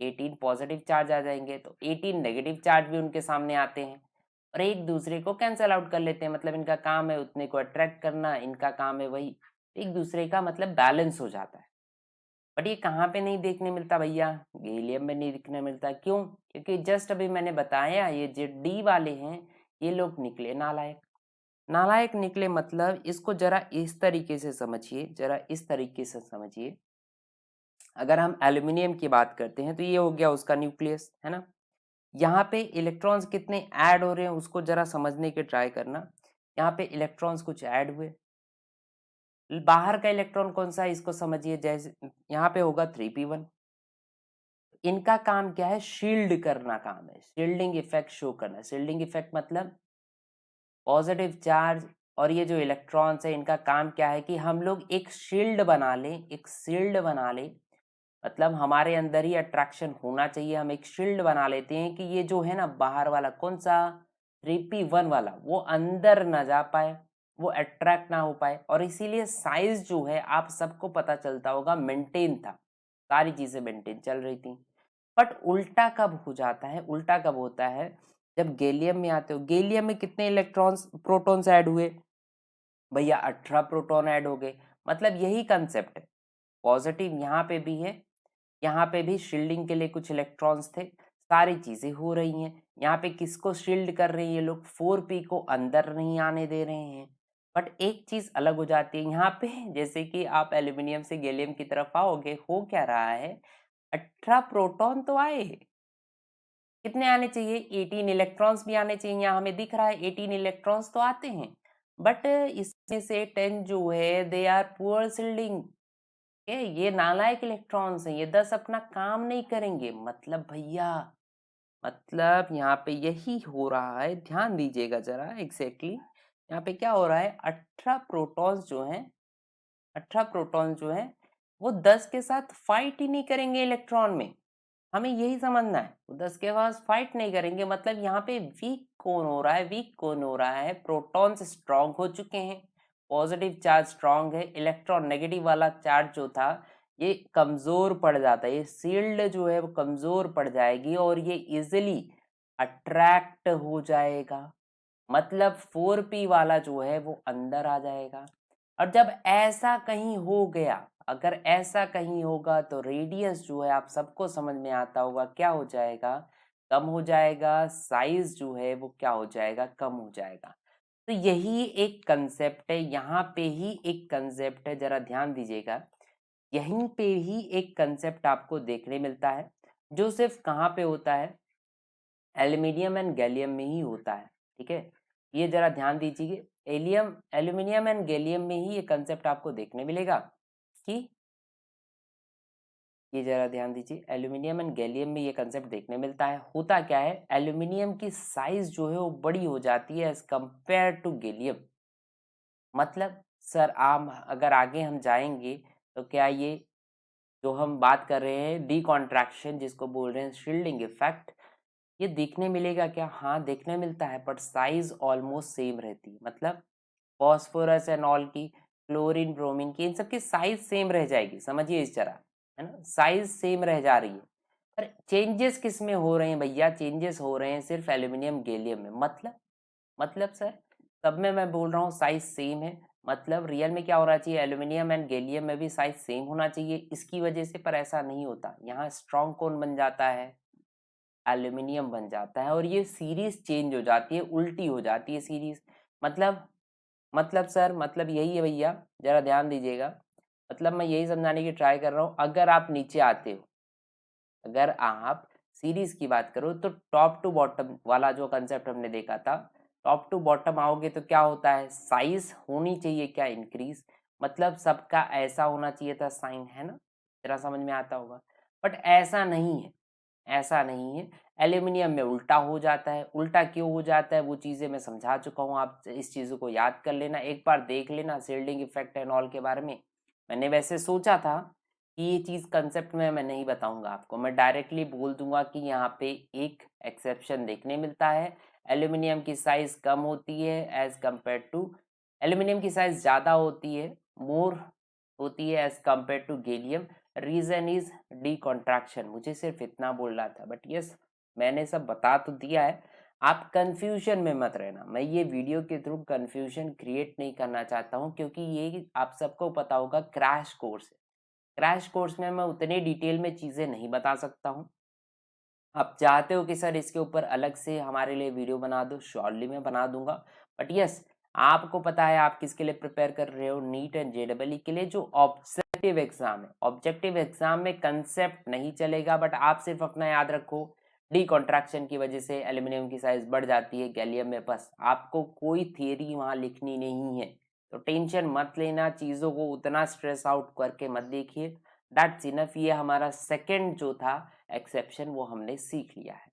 18 पॉजिटिव चार्ज आ जाएंगे, तो 18 नेगेटिव चार्ज भी उनके सामने आते हैं और एक दूसरे को कैंसल आउट कर लेते हैं। मतलब इनका काम है उतने को अट्रैक्ट करना, इनका काम है वही, एक दूसरे का मतलब बैलेंस हो जाता है। बट ये कहाँ पे नहीं देखने मिलता भैया, गैलियम में नहीं दिखने मिलता, क्यों, क्योंकि जस्ट अभी मैंने बताया, ये जो डी वाले हैं ये लोग निकले नालायक। नालायक निकले मतलब इसको जरा इस तरीके से समझिए, जरा इस तरीके से समझिए। अगर हम एल्यूमिनियम की बात करते हैं तो ये हो गया उसका न्यूक्लियस, है ना। यहाँ पे इलेक्ट्रॉन्स कितने ऐड हो रहे हैं उसको जरा समझने की ट्राई करना। यहाँ पे इलेक्ट्रॉन्स कुछ ऐड हुए, बाहर का इलेक्ट्रॉन कौन सा है इसको समझिए, जैसे यहाँ पे होगा 3p1, इनका काम क्या है, शील्ड करना काम है, शील्डिंग इफेक्ट शो करना। शील्डिंग इफेक्ट मतलब पॉजिटिव चार्ज और ये जो इलेक्ट्रॉन्स है इनका काम क्या है कि हम लोग एक शील्ड बना लें, एक शील्ड बना लें, मतलब हमारे अंदर ही अट्रैक्शन होना चाहिए। हम एक शील्ड बना लेते हैं कि ये जो है ना बाहर वाला कौन सा 3p1 वाला वो अंदर ना जा पाए, वो अट्रैक्ट ना हो पाए, और इसीलिए साइज जो है आप सबको पता चलता होगा मेंटेन था, सारी चीजें मेंटेन चल रही थी। बट उल्टा कब हो जाता है, उल्टा कब होता है, जब गैलियम में आते हो, गैलियम में कितने इलेक्ट्रॉन्स प्रोटॉन्स ऐड हुए भैया, 18 प्रोटॉन ऐड हो गए। मतलब यही कंसेप्ट है, पॉजिटिव यहाँ पे भी है, यहाँ पे भी शील्डिंग के लिए कुछ इलेक्ट्रॉन्स थे, सारी चीजें हो रही हैं। यहाँ पे किसको शील्ड कर रहे हैं ये लोग, 4p को अंदर नहीं आने दे रहे हैं। बट एक चीज अलग हो जाती है यहाँ पे, जैसे कि आप एल्यूमिनियम से गैलियम की तरफ आओगे, हो क्या रहा है, 18 प्रोटॉन तो आए, कितने आने चाहिए, 18 इलेक्ट्रॉन्स भी आने चाहिए। यहाँ हमें दिख रहा है 18 इलेक्ट्रॉन्स तो आते हैं, बट इसमें से 10 जो है दे आर पुअर शील्डिंग, ये नालायक इलेक्ट्रॉन्स हैं, ये 10 अपना काम नहीं करेंगे। मतलब भैया, मतलब यहाँ पे यही हो रहा है, ध्यान दीजिएगा जरा एग्जैक्टली यहाँ पे क्या हो रहा है, 18 प्रोटॉन्स जो हैं, 18 प्रोटॉन्स जो हैं वो 10 के साथ फाइट ही नहीं करेंगे इलेक्ट्रॉन में, हमें यही समझना है, वो 10 के पास फाइट नहीं करेंगे। मतलब यहाँ पे वीक कौन हो रहा है, वीक कौन हो रहा है, प्रोटॉन्स स्ट्रांग हो चुके हैं, पॉजिटिव चार्ज स्ट्रांग है, इलेक्ट्रॉन नेगेटिव वाला चार्ज जो था ये कमजोर पड़ जाता है, ये शील्ड जो है वो कमजोर पड़ जाएगी और ये इजिली अट्रैक्ट हो जाएगा। मतलब 4p वाला जो है वो अंदर आ जाएगा। और जब ऐसा कहीं हो गया, अगर ऐसा कहीं होगा तो रेडियस जो है आप सबको समझ में आता होगा क्या हो जाएगा, कम हो जाएगा, साइज जो है वो क्या हो जाएगा, कम हो जाएगा। तो यही एक कंसेप्ट है, यहाँ पे ही एक कंसेप्ट है, जरा ध्यान दीजिएगा, यहीं पे ही एक कंसेप्ट आपको देखने मिलता है जो सिर्फ कहाँ पे होता है, एल्यूमिनियम एंड गैलियम में ही होता है। ठीक है, ये जरा ध्यान दीजिए, एलियम एल्यूमिनियम एंड गैलियम में ही ये कंसेप्ट आपको देखने मिलेगा कि, ये जरा ध्यान दीजिए, एल्यूमिनियम एंड गैलियम में ये कंसेप्ट देखने मिलता है। होता क्या है, एल्यूमिनियम की साइज जो है वो बड़ी हो जाती है एज कंपेयर टू गैलियम। मतलब सर आप अगर आगे हम जाएंगे तो क्या ये जो हम बात कर रहे हैं डी कॉन्ट्रैक्शन जिसको बोल रहे हैं शील्डिंग इफेक्ट, ये देखने मिलेगा क्या, हाँ देखने मिलता है, बट साइज ऑलमोस्ट सेम रहती है। मतलब फॉस्फोरस एंड ऑल की, क्लोरीन ब्रोमीन की, इन सब की साइज सेम रह जाएगी, समझिए इस तरह, है ना, साइज सेम रह जा रही है। पर चेंजेस किस में हो रहे हैं भैया, चेंजेस हो रहे हैं सिर्फ एल्यूमिनियम गैलियम में। मतलब सर सब में मैं बोल रहा हूँ साइज सेम है, मतलब रियल में क्या होना चाहिए, एल्यूमिनियम एंड गैलियम में भी साइज सेम होना चाहिए इसकी वजह से, पर ऐसा नहीं होता। यहाँ स्ट्रॉन्ग कौन बन जाता है, एल्यूमिनियम बन जाता है, और ये सीरीज चेंज हो जाती है, उल्टी हो जाती है सीरीज। मतलब सर मतलब यही है भैया, जरा ध्यान दीजिएगा, मतलब मैं यही समझाने की ट्राई कर रहा हूँ। अगर आप नीचे आते हो, अगर आप सीरीज की बात करो तो टॉप टू बॉटम वाला जो कंसेप्ट हमने देखा था, टॉप टू बॉटम आओगे तो क्या होता है, साइज होनी चाहिए क्या, इंक्रीज, मतलब सबका ऐसा होना चाहिए था साइन, है ना, जरा समझ में आता होगा। बट ऐसा नहीं है, ऐसा नहीं है, एल्यूमिनियम में उल्टा हो जाता है। उल्टा क्यों हो जाता है वो चीज़ें मैं समझा चुका हूँ, आप इस चीज़ों को याद कर लेना, एक बार देख लेना शील्डिंग इफेक्ट एंड ऑल के बारे में। मैंने वैसे सोचा था कि ये चीज़ कंसेप्ट में मैं नहीं बताऊंगा आपको, मैं डायरेक्टली बोल दूंगा कि यहाँ पे एक एक्सेप्शन देखने मिलता है, एल्यूमिनियम की साइज कम होती है एज कम्पेयर टू, एल्यूमिनियम की साइज ज़्यादा होती है, मोर होती है as compare to gallium. Reason is d contraction, मुझे सिर्फ इतना बोलना था, बट यस मैंने सब बता तो दिया है, आप कंफ्यूजन में मत रहना। मैं ये वीडियो के थ्रू कंफ्यूजन क्रिएट नहीं करना चाहता हूँ, क्योंकि ये आप सबको पता होगा क्रैश कोर्स है, क्रैश कोर्स में मैं उतने डिटेल में चीज़ें नहीं बता सकता हूँ। आप चाहते हो कि सर इसके ऊपर अलग से हमारे लिए वीडियो बना दो, श्योरली मैं बना दूंगा। बट यस, आपको पता है आप किसके लिए प्रिपेयर कर रहे हो, नीट एंड जेडबलई के लिए, जो ऑब्जेक्टिव एग्जाम है। ऑब्जेक्टिव एग्जाम में कंसेप्ट नहीं चलेगा, बट आप सिर्फ अपना याद रखो, डी कॉन्ट्रैक्शन की वजह से एल्यूमिनियम की साइज बढ़ जाती है गैलियम में, बस आपको कोई थियरी वहां लिखनी नहीं है। तो टेंशन मत लेना, चीज़ों को उतना स्ट्रेस आउट करके मत देखिए, दैट्स इनफ। ये हमारा सेकंड जो था एक्सेप्शन वो हमने सीख लिया है।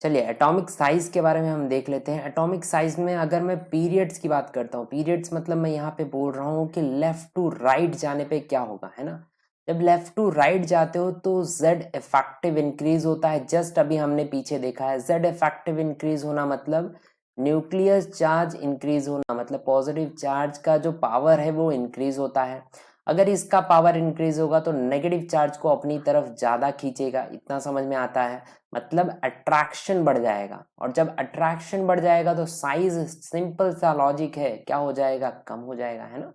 चलिए एटॉमिक साइज के बारे में हम देख लेते हैं। एटॉमिक साइज में अगर मैं पीरियड्स की बात करता हूँ, पीरियड्स मतलब मैं यहाँ पे बोल रहा हूँ कि लेफ्ट टू राइट जाने पे क्या होगा, है ना। जब लेफ्ट टू राइट जाते हो तो जेड इफेक्टिव इंक्रीज होता है। जस्ट अभी हमने पीछे देखा है, जेड इफेक्टिव इंक्रीज होना मतलब न्यूक्लियस चार्ज इंक्रीज होना, मतलब पॉजिटिव चार्ज का जो पावर है वो इंक्रीज होता है। अगर इसका पावर इंक्रीज होगा तो नेगेटिव चार्ज को अपनी तरफ ज्यादा खींचेगा, इतना समझ में आता है। मतलब अट्रैक्शन बढ़ जाएगा, और जब अट्रैक्शन बढ़ जाएगा तो साइज, सिंपल सा लॉजिक है, क्या हो जाएगा, कम हो जाएगा, है ना।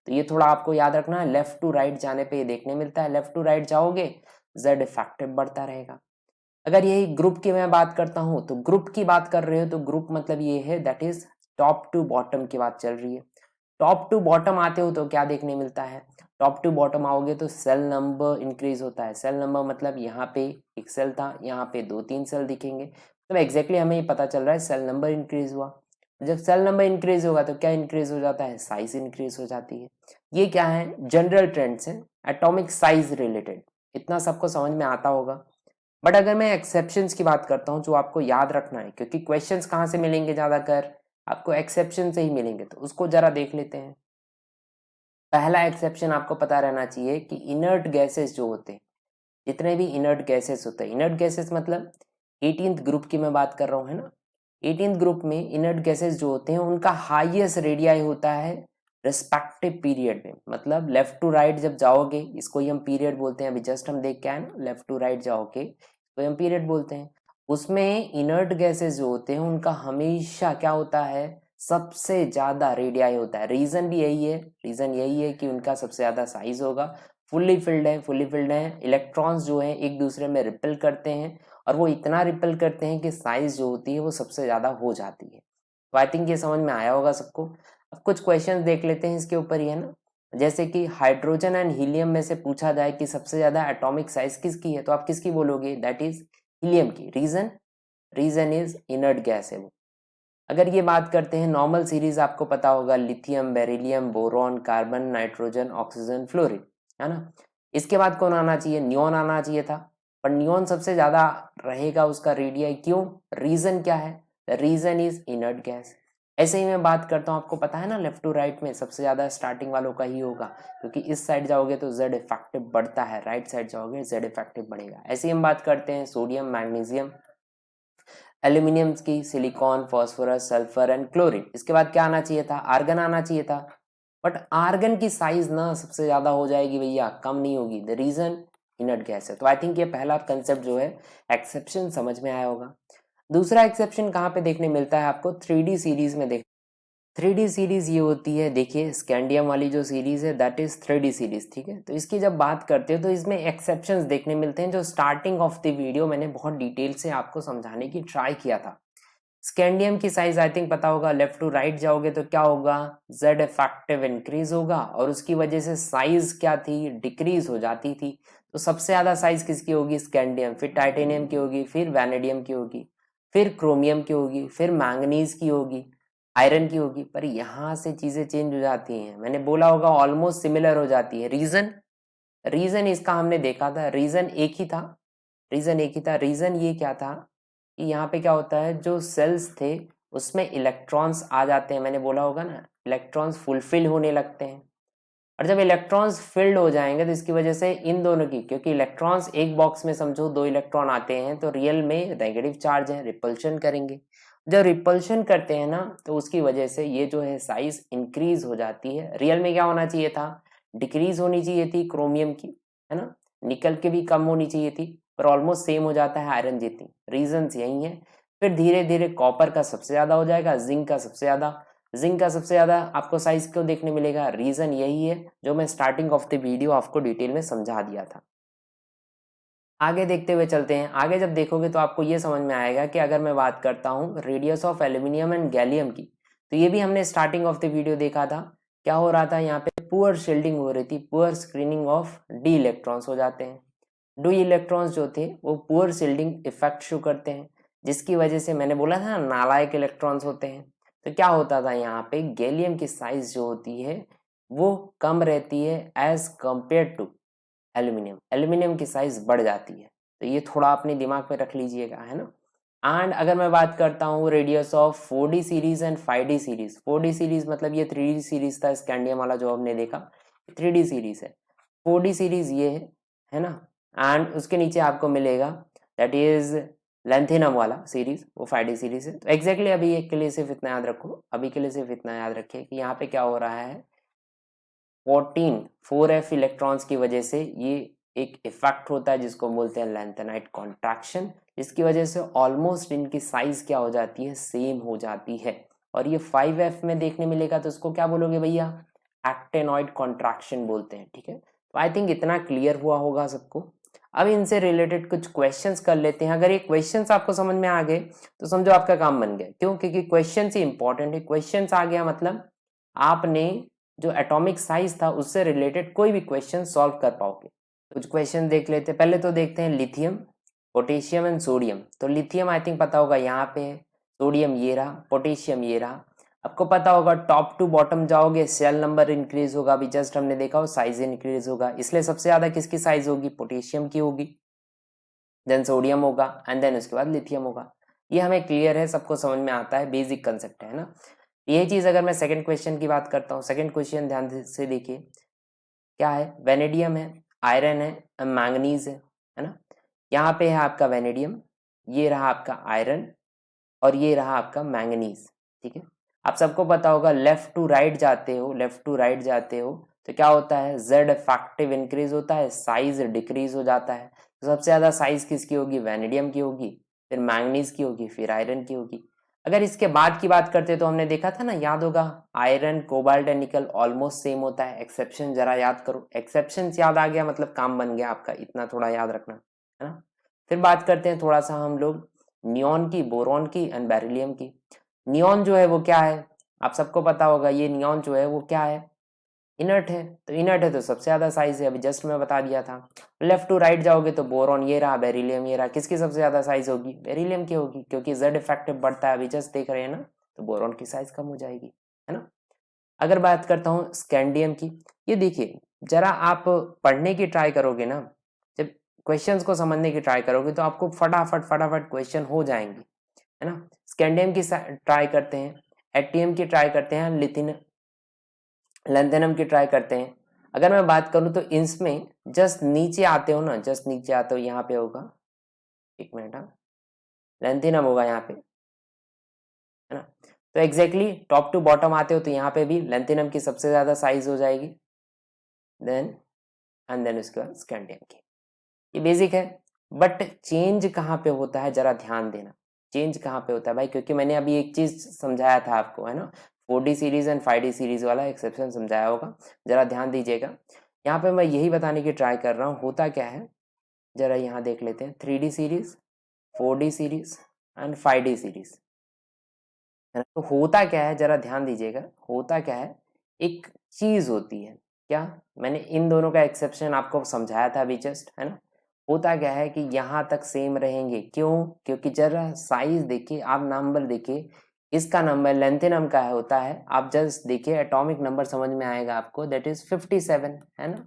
तो ये थोड़ा आपको याद रखना है, लेफ्ट टू राइट जाने पे ये देखने मिलता है। लेफ्ट टू राइट जाओगे जेड इफेक्टिव बढ़ता रहेगा। अगर यही ग्रुप की मैं बात करता हूँ, तो ग्रुप की बात कर रहे हो तो ग्रुप मतलब ये है, that is top to bottom की बात चल रही है। टॉप टू बॉटम आते हो तो क्या देखने मिलता है, टॉप टू बॉटम आओगे तो सेल नंबर इंक्रीज होता है। सेल नंबर मतलब यहाँ पे एक सेल था, यहाँ पे 2-3 सेल दिखेंगे, तो एग्जैक्टली हमें ये पता चल रहा है सेल नंबर इंक्रीज हुआ। जब सेल नंबर इंक्रीज होगा तो क्या इंक्रीज हो जाता है, साइज इंक्रीज हो जाती है। ये क्या है, जनरल ट्रेंड्स है एटॉमिक साइज रिलेटेड, इतना सबको समझ में आता होगा। बट अगर मैं एक्सेप्शंस की बात करता हूँ, जो आपको याद रखना है, क्योंकि क्वेश्चंस कहाँ से मिलेंगे ज्यादातर, आपको एक्सेप्शन से ही मिलेंगे, तो उसको जरा देख लेते हैं। पहला एक्सेप्शन आपको पता रहना चाहिए कि इनर्ट गैसेस जो होते हैं, जितने भी इनर्ट गैसेस होते हैं, इनर्ट गैसेस मतलब 18th ग्रुप की मैं बात कर रहा हूँ, है ना। 18th ग्रुप में इनर्ट गैसेस जो होते हैं उनका हाईएस्ट रेडियाई होता है रिस्पेक्टिव पीरियड में। मतलब लेफ्ट टू राइट जब जाओगे, इसको ही हम पीरियड बोलते हैं, अभी जस्ट हम देख के आए ना, लेफ्ट टू राइट जाओगे तो हम पीरियड बोलते हैं। उसमें इनर्ट गैसेस जो होते हैं उनका हमेशा क्या होता है, सबसे ज्यादा रेडियाई होता है। रीजन भी यही है, रीजन यही है कि उनका सबसे ज्यादा साइज होगा। फुल्ली फिल्ड है, फुल्ली फिल्ड है, इलेक्ट्रॉन्स जो है एक दूसरे में रिपेल करते हैं, और वो इतना रिपेल करते हैं कि साइज जो होती है वो सबसे ज्यादा हो जाती है। तो आई थिंक ये समझ में आया होगा सबको। अब कुछ क्वेश्चंस देख लेते हैं इसके ऊपर ही, है ना। जैसे कि हाइड्रोजन एंड हीलियम में से पूछा जाए कि सबसे ज्यादा एटॉमिक साइज किसकी है, तो आप किसकी बोलोगे, दैट इज हीलियम की। Reason, reason is inert gas है वो। अगर ये बात करते हैं नॉर्मल सीरीज, आपको पता होगा lithium, beryllium, boron, carbon, nitrogen, oxygen, fluorine, है ना। इसके बाद कौन आना चाहिए, नियोन आना चाहिए था, पर नियोन सबसे ज्यादा रहेगा उसका रेडियाई, क्यों, रीजन क्या है, रीजन इज इनर्ट गैस। ऐसे ही मैं बात करता हूँ, आपको पता है ना लेफ्ट टू राइट में सबसे ज्यादा स्टार्टिंग वालों का ही होगा, क्योंकि इस साइड जाओगे तो जेड इफेक्टिव बढ़ता है, राइट साइड जाओगे जेड इफेक्टिव बढ़ेगा। ऐसे ही हम बात करते हैं सोडियम, मैग्नीशियम, एल्यूमिनियम की, silicon, phosphorus, sulphur and chlorine. इसके बाद क्या आना चाहिए था, आर्गन आना चाहिए था, बट आर्गन की साइज ना सबसे ज्यादा हो जाएगी भैया, कम नहीं होगी। द रीजन इनर्ट गैस है। तो आई थिंक ये पहला कंसेप्ट जो है एक्सेप्शन समझ में आया होगा। दूसरा एक्सेप्शन कहाँ पे देखने मिलता है आपको, 3D सीरीज में। 3D सीरीज ये होती है, देखिए स्कैंडियम वाली जो सीरीज है दैट इज 3D सीरीज, ठीक है। तो इसकी जब बात करते हो तो इसमें एक्सेप्शंस देखने मिलते हैं, जो स्टार्टिंग ऑफ द वीडियो मैंने बहुत डिटेल से आपको समझाने की ट्राई किया था। स्कैंडियम की साइज आई थिंक पता होगा, लेफ्ट टू राइट जाओगे तो क्या होगा, जेड इफेक्टिव इंक्रीज होगा, और उसकी वजह से साइज क्या थी, डिक्रीज हो जाती थी। तो सबसे ज्यादा साइज किसकी होगी, स्कैंडियम, फिर टाइटेनियम की होगी, फिर वैनेडियम की होगी, फिर क्रोमियम की होगी, फिर मैंगनीज की होगी, आयरन की होगी। पर यहाँ से चीजें चेंज हो जाती हैं, मैंने बोला होगा ऑलमोस्ट सिमिलर हो जाती है। रीजन, रीजन इसका हमने देखा था, रीजन एक ही था, रीजन एक ही था। रीजन ये क्या था कि यहाँ पे क्या होता है, जो सेल्स थे उसमें इलेक्ट्रॉन्स आ जाते हैं, मैंने बोला होगा ना, इलेक्ट्रॉन्स फुलफिल होने लगते हैं। और जब इलेक्ट्रॉन्स फिल्ड हो जाएंगे तो इसकी वजह से इन दोनों की, क्योंकि इलेक्ट्रॉन्स एक बॉक्स में समझो 2 इलेक्ट्रॉन आते हैं तो रियल में नेगेटिव चार्ज है, रिपल्शन करेंगे। जब रिपल्शन करते हैं ना तो उसकी वजह से ये जो है साइज इंक्रीज हो जाती है। रियल में क्या होना चाहिए था, डिक्रीज होनी चाहिए थी क्रोमियम की, है ना, निकल के भी कम होनी चाहिए थी, पर ऑलमोस्ट सेम हो जाता है आयरन जितनी। रीजंस यही है। फिर धीरे धीरे कॉपर का सबसे ज्यादा हो जाएगा, जिंक का सबसे ज्यादा, जिंक का सबसे ज्यादा आपको साइज क्यों देखने मिलेगा, रीजन यही है जो मैं स्टार्टिंग ऑफ द वीडियो आपको डिटेल में समझा दिया था। आगे देखते हुए चलते हैं। आगे जब देखोगे तो आपको ये समझ में आएगा कि अगर मैं बात करता हूँ radius of aluminium and gallium की, तो ये भी हमने स्टार्टिंग ऑफ द वीडियो देखा था। क्या हो रहा था, यहाँ पे पुअर शील्डिंग हो रही थी, poor screening of D electrons हो जाते हैं। डी इलेक्ट्रॉन्स जो थे वो पुअर शील्डिंग इफेक्ट शो करते हैं, जिसकी वजह से मैंने बोला था ना नालायक इलेक्ट्रॉन्स होते हैं। तो क्या होता था, यहाँ पे गैलियम की साइज जो होती है वो कम रहती है as compare to aluminium, aluminium की साइज बढ़ जाती है। तो ये थोड़ा अपने दिमाग में रख लीजिएगा, है ना। एंड अगर मैं बात करता हूँ radius of 4D series and 5D series, 4D series मतलब ये 3D सीरीज था स्कैंडियम वाला जो हमने देखा, 3D सीरीज है। 4D सीरीज ये है ना। एंड उसके नीचे आपको मिलेगा दैट इज लेंथिनम वाला सीरीज, वो 5D सीरीज है। तो एग्जैक्टली अभी एक के लिए सिर्फ इतना याद रखो, अभी के लिए सिर्फ इतना याद रखिए कि यहाँ पे क्या हो रहा है, 4f इलेक्ट्रॉन्स की वजह से ये एक इफेक्ट होता है जिसको बोलते हैं लैंथेनाइट कॉन्ट्रैक्शन, जिसकी वजह से ऑलमोस्ट इनकी साइज क्या हो जाती है, सेम हो जाती है। और ये 5f में देखने मिलेगा तो इसको क्या बोलोगे भैया, एक्टेनॉइड कॉन्ट्रैक्शन बोलते हैं, ठीक है। तो आई थिंक इतना क्लियर हुआ होगा सबको। अब इनसे रिलेटेड कुछ क्वेश्चंस कर लेते हैं। अगर ये क्वेश्चंस आपको समझ में आ गए तो समझो आपका काम बन गया। क्यों? क्योंकि क्वेश्चंस ही इंपॉर्टेंट है। क्वेश्चंस आ गया मतलब आपने जो एटॉमिक साइज था उससे रिलेटेड कोई भी क्वेश्चन सॉल्व कर पाओगे। कुछ क्वेश्चन देख लेते हैं। पहले तो देखते हैं लिथियम, पोटेशियम एंड सोडियम। तो लिथियम आई थिंक पता होगा यहाँ पे है, सोडियम ये रहा, पोटेशियम ये रहा। आपको पता होगा टॉप टू बॉटम जाओगे सेल नंबर इंक्रीज होगा, अभी जस्ट हमने देखा हो साइज इंक्रीज होगा, इसलिए सबसे ज्यादा किसकी साइज होगी, पोटेशियम की होगी, देन सोडियम होगा एंड देन उसके बाद लिथियम होगा। ये हमें क्लियर है, सबको समझ में आता है, बेसिक कंसेप्ट है ना। ये चीज अगर मैं सेकंड क्वेश्चन की बात करता हूँ, सेकंड क्वेश्चन ध्यान से देखिए क्या है, वेनेडियम है, आयरन है, मैंगनीज है ना। यहाँ पे है आपका वेनेडियम, ये रहा आपका आयरन और ये रहा आपका मैंगनीज, ठीक है। आप सबको पता होगा लेफ्ट टू राइट जाते हो, लेफ्ट टू राइट जाते हो तो क्या होता है, जेड इफेक्टिव इंक्रीज होता है, साइज डिक्रीज हो जाता है। तो सबसे ज्यादा साइज किसकी होगी, वेनेडियम की होगी, फिर मैंगनीज की होगी, फिर आयरन की होगी। अगर इसके बाद की बात करते तो हमने देखा था ना, याद होगा, आयरन कोबाल्ट एंड निकल ऑलमोस्ट सेम होता है, एक्सेप्शन जरा याद करो। एक्सेप्शन याद आ गया मतलब काम बन गया आपका, इतना थोड़ा याद रखना है ना। फिर बात करते हैं थोड़ा सा हम लोग नियॉन की, बोरॉन की एंड बेरिलियम की। नियॉन जो है वो क्या है, आप सबको पता होगा, ये नियॉन जो है वो क्या है, इनर्ट है। तो इनर्ट है तो सबसे ज्यादा साइज है, अभी जस्ट मैं बता दिया था। लेफ्ट टू राइट जाओगे तो बोरॉन ये रहा, बेरिलियम ये रहा, किसकी सबसे ज्यादा साइज होगी, बेरिलियम की होगी, क्योंकि जेड इफेक्टिव बढ़ता है, अभी जस्ट देख रहे हैं ना, तो बोरॉन की साइज कम हो जाएगी, है ना। अगर बात करता हूँ स्कैंडियम की, ये देखिए जरा आप पढ़ने की ट्राई करोगे ना, जब क्वेश्चंस को समझने की ट्राई करोगे तो आपको फटाफट फटाफट क्वेश्चन हो जाएंगे, है ना। स्कैंडियम की ट्राई करते हैं, एटीएम की ट्राई करते हैं, लिथियम लेंथेनम की ट्राई करते हैं। अगर मैं बात करूं तो इसमें जस्ट नीचे आते हो ना, जस्ट नीचे आते हो, यहाँ पे होगा, एक मिनट, हाँ, लेंथेनम होगा यहाँ पे, है ना। तो एग्जैक्टली टॉप टू बॉटम आते हो तो यहाँ पे भी लेंथेनम की सबसे ज्यादा साइज हो जाएगी, देन एंड देन उसके बाद स्कैंडियम की। ये बेसिक है, बट चेंज कहाँ पे होता है जरा ध्यान देना, चेंज कहाँ पे होता है भाई, क्योंकि मैंने अभी एक चीज समझाया था आपको, है ना, 4D series and 5D series वाला एक्सेप्शन समझाया होगा, जरा ध्यान दीजिएगा। यहाँ पे मैं यही बताने की ट्राई कर रहा हूँ होता क्या है, जरा यहाँ देख लेते हैं, 3D series, 4D series and 5D series, है ना। तो होता क्या है जरा ध्यान दीजिएगा, होता क्या है, एक चीज होती है, क्या, मैंने इन दोनों का एक्सेप्शन आपको समझाया था अभी जस्ट, है ना। होता क्या है कि यहाँ तक सेम रहेंगे, क्यों, क्योंकि जरा साइज देखिए, आप नंबर देखिए, इसका नंबर लेंथेनम का होता है, आप जस्ट देखिए एटॉमिक नंबर समझ में आएगा आपको, दैट इज 57, है ना।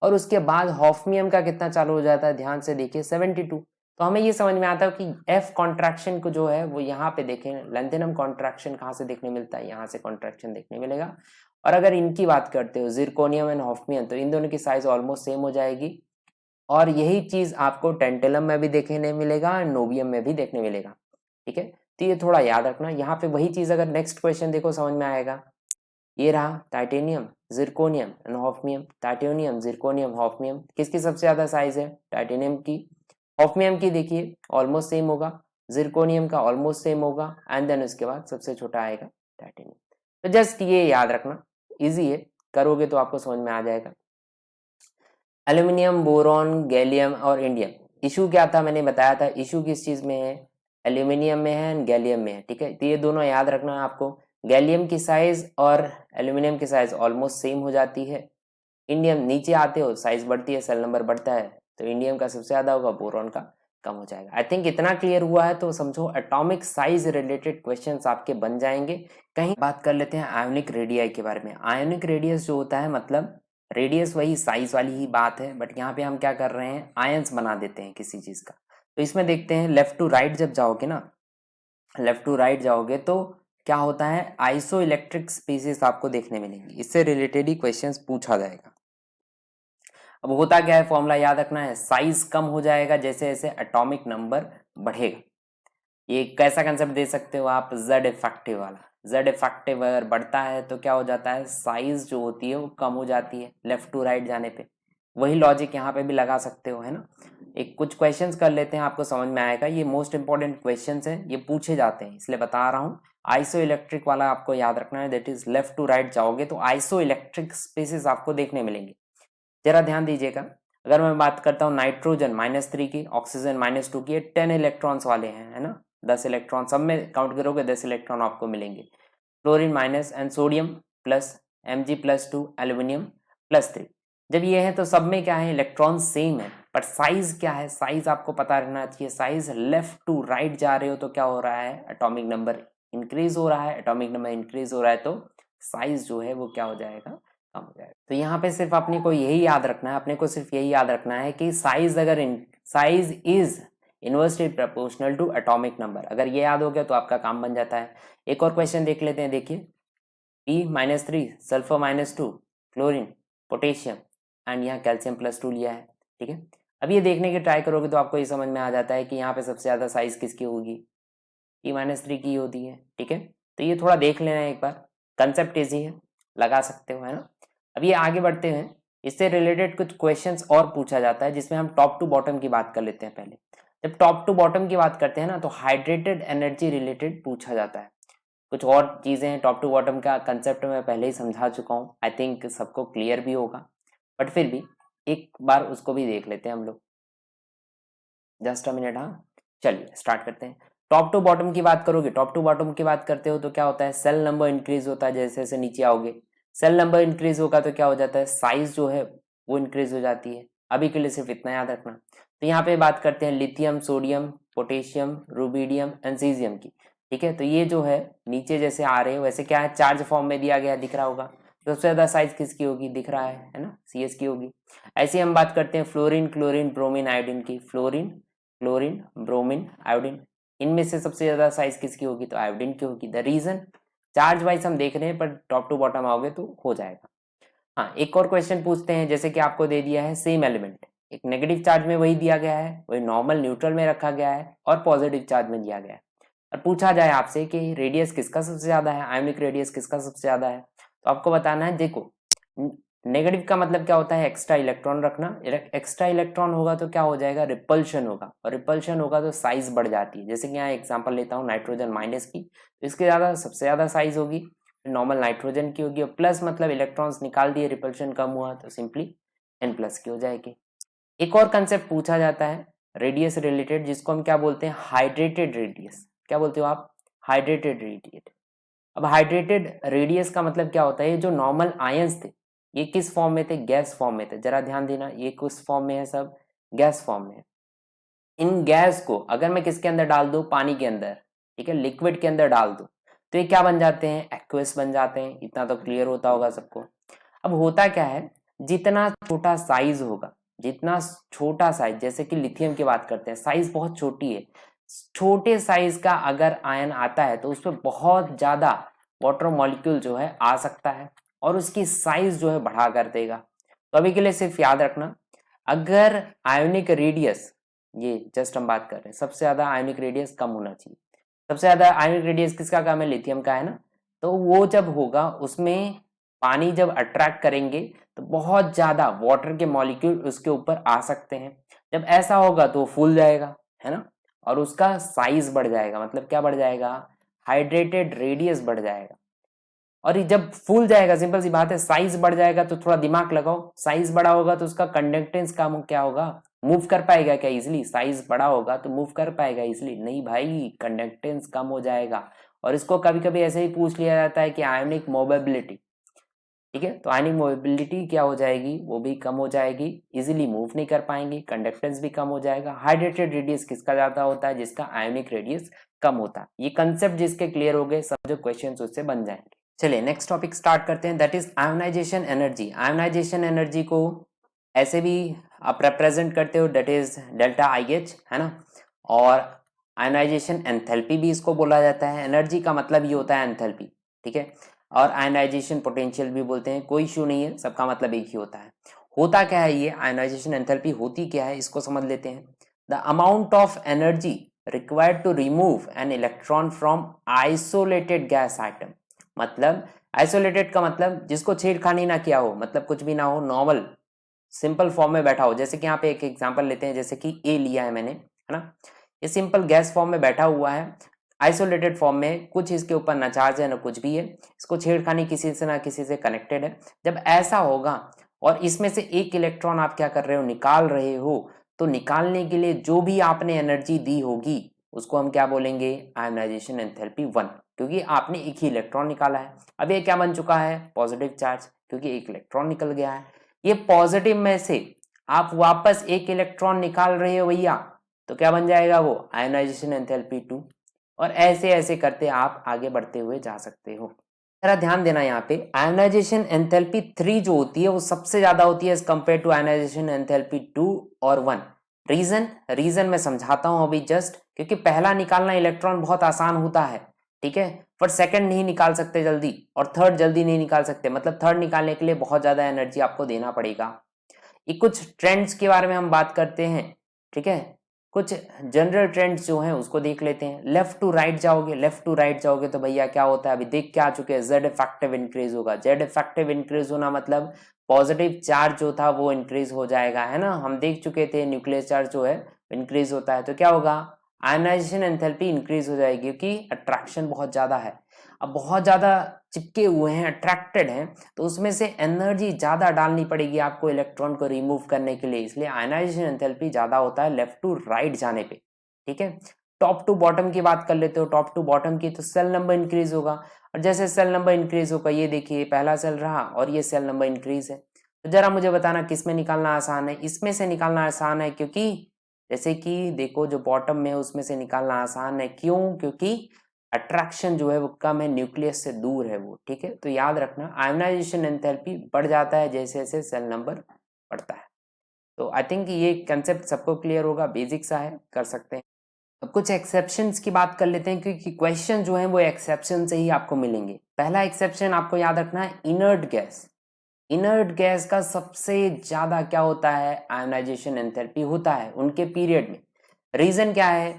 और उसके बाद हॉफमियम का कितना चालू हो जाता है, ध्यान से देखिए 72। तो हमें ये समझ में आता है कि एफ कॉन्ट्रैक्शन को जो है वो यहाँ पे देखें, लेंथेनम कॉन्ट्रैक्शन कहाँ से देखने मिलता है, यहाँ से कॉन्ट्रैक्शन देखने मिलेगा। और अगर इनकी बात करते हो जिरकोनियम एंड हॉफमियम, तो इन दोनों की साइज ऑलमोस्ट सेम हो जाएगी। और यही चीज आपको टेंटेलम में भी देखने मिलेगा, नोबियम में भी देखने मिलेगा, ठीक है। तो ये थोड़ा याद रखना, यहाँ पे वही चीज अगर नेक्स्ट क्वेश्चन देखो समझ में आएगा। ये रहा titanium, zirconium and hafnium, titanium, zirconium, hafnium, किसकी सबसे ज्यादा साइज है, टाइटेनियम की। हॉफमियम की देखिए ऑलमोस्ट सेम होगा, जिरकोनियम का ऑलमोस्ट सेम होगा, एंड देन उसके बाद सबसे छोटा आएगा टाइटेनियम। तो जस्ट ये याद रखना, इजी है, करोगे तो आपको समझ में आ जाएगा। एल्यूमिनियम, बोरॉन, गैलियम और इंडियम, इशू क्या था मैंने बताया था, इशू किस चीज में है, एल्यूमिनियम में है एंड गैलियम में है, ठीक है। तो ये दोनों याद रखना है आपको, गैलियम की साइज और एल्यूमिनियम की साइज ऑलमोस्ट सेम हो जाती है। इंडियम नीचे आते हो साइज बढ़ती है, सेल नंबर बढ़ता है, तो इंडियम का सबसे ज्यादा होगा, बोरॉन का कम हो जाएगा। आई थिंक इतना क्लियर हुआ है, तो समझो एटॉमिक साइज रिलेटेड क्वेश्चंस आपके बन जाएंगे। कहीं बात कर लेते हैं आयोनिक रेडियाई के बारे में। आयोनिक रेडियस जो होता है मतलब रेडियस वही साइज वाली ही बात है, बट यहाँ पे हम क्या कर रहे हैं, आयंस बना देते हैं किसी चीज का। तो इसमें देखते हैं लेफ्ट टू राइट जब जाओगे ना, लेफ्ट टू राइट जाओगे तो क्या होता है, आइसो इलेक्ट्रिक स्पीसीज आपको देखने मिलेंगी, इससे रिलेटेड ही क्वेश्चंस पूछा जाएगा। अब होता क्या है, फॉर्मूला याद रखना है, साइज कम हो जाएगा जैसे जैसे एटॉमिक नंबर बढ़ेगा। ये कैसा कंसेप्ट दे सकते हो आप, जेड इफेक्टिव वाला। जेड इफेक्टिव अगर बढ़ता है तो क्या हो जाता है, साइज जो होती है वो कम हो जाती है लेफ्ट टू राइट जाने पे। वही लॉजिक यहाँ पे भी लगा सकते हो, है ना। एक कुछ क्वेश्चंस कर लेते हैं, आपको समझ में आएगा। ये मोस्ट इंपॉर्टेंट क्वेश्चंस हैं, ये पूछे जाते हैं इसलिए बता रहा हूँ। आइसो इलेक्ट्रिक वाला आपको याद रखना है, that is left to right जाओगे तो आइसो इलेक्ट्रिक स्पेसिस आपको देखने मिलेंगे। जरा ध्यान दीजिएगा, अगर मैं बात करता हूँ नाइट्रोजन -3 की, ऑक्सीजन -2 की, 10 इलेक्ट्रॉन्स वाले हैं, है ना। 10 इलेक्ट्रॉन सब में काउंट करोगे 10 इलेक्ट्रॉन आपको मिलेंगे। Chlorine minus and sodium plus, Mg+2, aluminium +3। जब ये है तो सब में क्या है, इलेक्ट्रॉन सेम है, पर साइज क्या है, साइज आपको पता रहना चाहिए। साइज लेफ्ट टू राइट जा रहे हो तो क्या हो रहा है, एटॉमिक नंबर इंक्रीज हो रहा है। एटॉमिक नंबर इंक्रीज हो रहा है तो साइज जो है वो क्या हो जाएगा, कम हो जाएगा। तो यहाँ पे सिर्फ अपने को यही याद रखना है, अपने को सिर्फ यही याद रखना है कि साइज अगर size is inversely proportional to atomic number, अगर ये याद हो गया तो आपका काम बन जाता है। एक और क्वेश्चन देख लेते हैं, देखिए E-3, sulphur -2, chlorine, potassium and यहाँ कैल्शियम +2 लिया है, ठीक है। अब ये देखने की ट्राई करोगे तो आपको ये समझ में आ जाता है कि यहाँ पे सबसे ज्यादा साइज किसकी होगी, E-3 की होती है, ठीक है। तो ये थोड़ा देख लेना है एक बार, कंसेप्ट इजी है, लगा सकते हो, है ना। अब ये आगे बढ़ते हैं, इससे रिलेटेड कुछ क्वेश्चंस और पूछा जाता है जिसमें हम टॉप टू बॉटम की बात कर लेते हैं। पहले जब टॉप टू बॉटम की बात करते हैं ना तो हाइड्रेटेड एनर्जी रिलेटेड पूछा जाता है। कुछ और चीजें हैं, टॉप टू बॉटम का कंसेप्ट मैं पहले ही समझा चुका हूँ, आई थिंक सबको क्लियर भी होगा, बट फिर भी एक बार उसको भी देख लेते हैं हम लोग। जस्ट अ मिनट, हाँ चलिए स्टार्ट करते हैं। टॉप टू बॉटम की बात करोगे, टॉप टू बॉटम की बात करते हो तो क्या होता है, सेल नंबर इंक्रीज होता है जैसे जैसे नीचे आओगे। सेल नंबर इंक्रीज होगा तो क्या हो जाता है, साइज जो है वो इंक्रीज हो जाती है। अभी के लिए सिर्फ इतना याद रखना। तो यहाँ पे बात करते हैं lithium, sodium, potassium, rubidium and caesium की, ठीक है। तो ये जो है नीचे जैसे आ रहे हैं वैसे क्या है, चार्ज फॉर्म में दिया गया, दिख रहा होगा। तो सबसे ज्यादा साइज किसकी होगी, दिख रहा है ना, CS की होगी। ऐसे हम बात करते हैं फ्लोरीन, क्लोरीन, ब्रोमीन, आयोडीन की। फ्लोरीन, क्लोरीन, ब्रोमीन, आयोडीन, इनमें से सबसे ज्यादा साइज किसकी होगी, तो आयोडीन की होगी। द रीजन, चार्ज वाइज हम देख रहे हैं, पर टॉप टू बॉटम आओगे तो हो जाएगा। हाँ, एक और क्वेश्चन पूछते हैं, जैसे कि आपको दे दिया है सेम एलिमेंट, एक नेगेटिव चार्ज में वही दिया गया है, वही नॉर्मल न्यूट्रल में रखा गया है और पॉजिटिव चार्ज में दिया गया है। और पूछा जाए आपसे कि रेडियस किसका सबसे ज्यादा है, आयोनिक रेडियस किसका सबसे ज्यादा है, तो आपको बताना है, देखो नेगेटिव का मतलब क्या होता है, एक्स्ट्रा इलेक्ट्रॉन रखना। एक्स्ट्रा इलेक्ट्रॉन होगा तो क्या हो जाएगा, रिपल्शन होगा, और रिपल्शन होगा तो साइज बढ़ जाती है। जैसे कि यहाँ एग्जांपल लेता हूँ नाइट्रोजन माइनस की, तो इसके ज्यादा सबसे ज्यादा साइज होगी, नॉर्मल नाइट्रोजन की होगी, और प्लस मतलब इलेक्ट्रॉन्स निकाल दिए, रिपल्शन कम हुआ तो सिंपली N+ की हो जाएगी। एक और कंसेप्ट पूछा जाता है रेडियस रिलेटेड, जिसको हम क्या बोलते हैं, हाइड्रेटेड रेडियस। क्या बोलते हो आप, हाइड्रेटेड रेडियस। अब हाइड्रेटेड रेडियस का मतलब क्या होता है, ये जो नॉर्मल आयंस थे ये किस फॉर्म में थे, गैस फॉर्म में थे। जरा ध्यान देना, ये किस फॉर्म में है, सब गैस फॉर्म में है। इन गैस को अगर मैं किसके अंदर डाल दूं, पानी के अंदर, ठीक है, लिक्विड के अंदर डाल दूं, तो ये क्या बन जाते हैं, एक्वस बन जाते हैं। इतना तो क्लियर होता होगा सबको। अब होता क्या है, जितना छोटा साइज होगा, जितना छोटा साइज, जैसे कि लिथियम की बात करते हैं, साइज बहुत छोटी है, छोटे साइज का अगर आयन आता है तो उसमें बहुत ज्यादा वाटर मॉलिक्यूल जो है आ सकता है और उसकी साइज जो है बढ़ा कर देगा। तो अभी के लिए सिर्फ याद रखना, अगर आयोनिक रेडियस, ये जस्ट हम बात कर रहे हैं, सबसे ज्यादा आयोनिक रेडियस कम होना चाहिए। सबसे ज्यादा आयोनिक रेडियस किसका कम है, लिथियम का, है ना। तो वो जब होगा उसमें पानी जब अट्रैक्ट करेंगे तो बहुत ज्यादा वाटर के मॉलिक्यूल उसके ऊपर आ सकते हैं। जब ऐसा होगा तो फूल जाएगा, है ना, और उसका साइज बढ़ जाएगा। मतलब क्या बढ़ जाएगा, हाइड्रेटेड रेडियस बढ़ जाएगा। और ये जब फूल जाएगा, सिंपल सी बात है, साइज बढ़ जाएगा तो थोड़ा दिमाग लगाओ, साइज बड़ा होगा तो उसका कंडक्टेंस कम क्या होगा, मूव कर पाएगा क्या इजिली, साइज बड़ा होगा तो मूव कर पाएगा इजिली, नहीं भाई, कंडक्टेंस कम हो जाएगा। और इसको कभी कभी ऐसे ही पूछ लिया जाता है कि आयोनिक मोबिलिटी, ठीक है, तो आयनिक मोबिलिटी क्या हो जाएगी, वो भी कम हो जाएगी, इजीली मूव नहीं कर पाएंगे, कंडक्टेंस भी कम हो जाएगा। हाइड्रेटेड रेडियस किसका ज्यादा होता है, जिसका आयोनिक रेडियस कम होता है। ये कंसेप्ट जिसके क्लियर हो गए, सब जो क्वेश्चंस उससे बन जाएंगे। चलिए नेक्स्ट टॉपिक स्टार्ट करते हैं, that is ionization energy. Ionization energy को ऐसे भी आप रिप्रेजेंट करते हो, that is delta I H, है ना। और आयोनाइजेशन एंथैल्पी भी इसको बोला जाता है। एनर्जी का मतलब ये होता है एंथैल्पी, ठीक है। और आयोनाइजेशन पोटेंशियल भी बोलते हैं, कोई इशू नहीं है, सबका मतलब एक ही होता है। होता क्या है ये आयोनाइजेशन एंथैल्पी, होती क्या है इसको समझ लेते हैं। The amount of energy required to remove an electron from isolated gas item. मतलब आइसोलेटेड का मतलब जिसको छेड़खानी ना किया हो, मतलब कुछ भी ना हो, नॉर्मल सिंपल फॉर्म में बैठा हो। जैसे कि यहाँ पे एक एग्जांपल लेते हैं, जैसे कि ए लिया है मैंने, है ना। ये सिंपल गैस फॉर्म में बैठा हुआ है, आइसोलेटेड फॉर्म में, कुछ इसके ऊपर ना चार्ज है ना कुछ भी है, इसको छेड़खानी किसी से ना किसी से कनेक्टेड है। जब ऐसा होगा और इसमें से एक इलेक्ट्रॉन आप क्या कर रहे हो, निकाल रहे हो, तो निकालने के लिए जो भी आपने एनर्जी दी होगी उसको हम क्या बोलेंगे, आयोनाइजेशन एंथैल्पी 1, क्योंकि आपने एक ही इलेक्ट्रॉन निकाला है। अब ये क्या बन चुका है, पॉजिटिव चार्ज, क्योंकि एक इलेक्ट्रॉन निकल गया है। ये पॉजिटिव में से आप वापस एक इलेक्ट्रॉन निकाल रहे हो भैया, तो क्या बन जाएगा वो, आयोनाइजेशन एंथैल्पी 2। और ऐसे ऐसे करते आप आगे बढ़ते हुए जा सकते हो। जरा ध्यान देना यहाँ पे, आयोनाइजेशन एंथैल्पी 3 जो होती है वो सबसे ज्यादा होती है as compare to ionization enthalpy 2 और 1। रीजन मैं समझाता हूं अभी जस्ट, क्योंकि पहला निकालना इलेक्ट्रॉन बहुत आसान होता है, ठीक है, पर सेकंड नहीं निकाल सकते जल्दी, और थर्ड जल्दी नहीं निकाल सकते। मतलब थर्ड निकालने के लिए बहुत ज्यादा एनर्जी आपको देना पड़ेगा। ये कुछ ट्रेंड्स के बारे में हम बात करते हैं, ठीक है। कुछ जनरल ट्रेंड्स जो हैं उसको देख लेते हैं। लेफ्ट टू राइट जाओगे तो भैया क्या होता है, अभी देख के आ चुके हैं, जेड इफेक्टिव इंक्रीज होगा। जेड इफेक्टिव इंक्रीज होना मतलब पॉजिटिव चार्ज जो था वो इंक्रीज हो जाएगा, है ना। हम देख चुके थे न्यूक्लियर चार्ज जो है इंक्रीज होता है, तो क्या होगा, आयनाइजेशन एंथैल्पी इंक्रीज हो जाएगी, क्योंकि अट्रैक्शन बहुत ज्यादा है। अब बहुत ज्यादा चिपके हुए हैं, अट्रैक्टेड हैं, तो उसमें से एनर्जी ज्यादा डालनी पड़ेगी आपको इलेक्ट्रॉन को रिमूव करने के लिए, इसलिए आयनाइजेशन एंथैल्पी ज्यादा होता है लेफ्ट टू राइट जाने पे, ठीक है। टॉप टू बॉटम की बात कर लेते हो, टॉप टू बॉटम की, तो सेल नंबर इंक्रीज होगा। और जैसे सेल नंबर इंक्रीज होगा, ये देखिए पहला सेल रहा और ये सेल नंबर इंक्रीज है। तो जरा मुझे बताना किस में निकालना आसान है, इसमें से निकालना आसान है, क्योंकि जैसे कि देखो जो बॉटम में है उसमें से निकालना आसान है, क्यों, क्योंकि अट्रैक्शन जो है वो कम है, न्यूक्लियस से दूर है वो, ठीक है। तो याद रखना आयोनाइजेशन एंथैल्पी बढ़ जाता है जैसे जैसे सेल नंबर बढ़ता है। तो आई थिंक ये कंसेप्ट सबको क्लियर होगा, बेसिक सा है, कर सकते हैं। अब कुछ एक्सेप्शंस की बात कर लेते हैं, क्योंकि क्वेश्चन जो है वो एक्सेप्शन से ही आपको मिलेंगे। पहला एक्सेप्शन आपको याद रखना है, इनर्ट गैस। इनर्ट गैस का सबसे ज्यादा क्या होता है, आयोनाइजेशन एंथैल्पी होता है उनके पीरियड में। रीजन क्या है,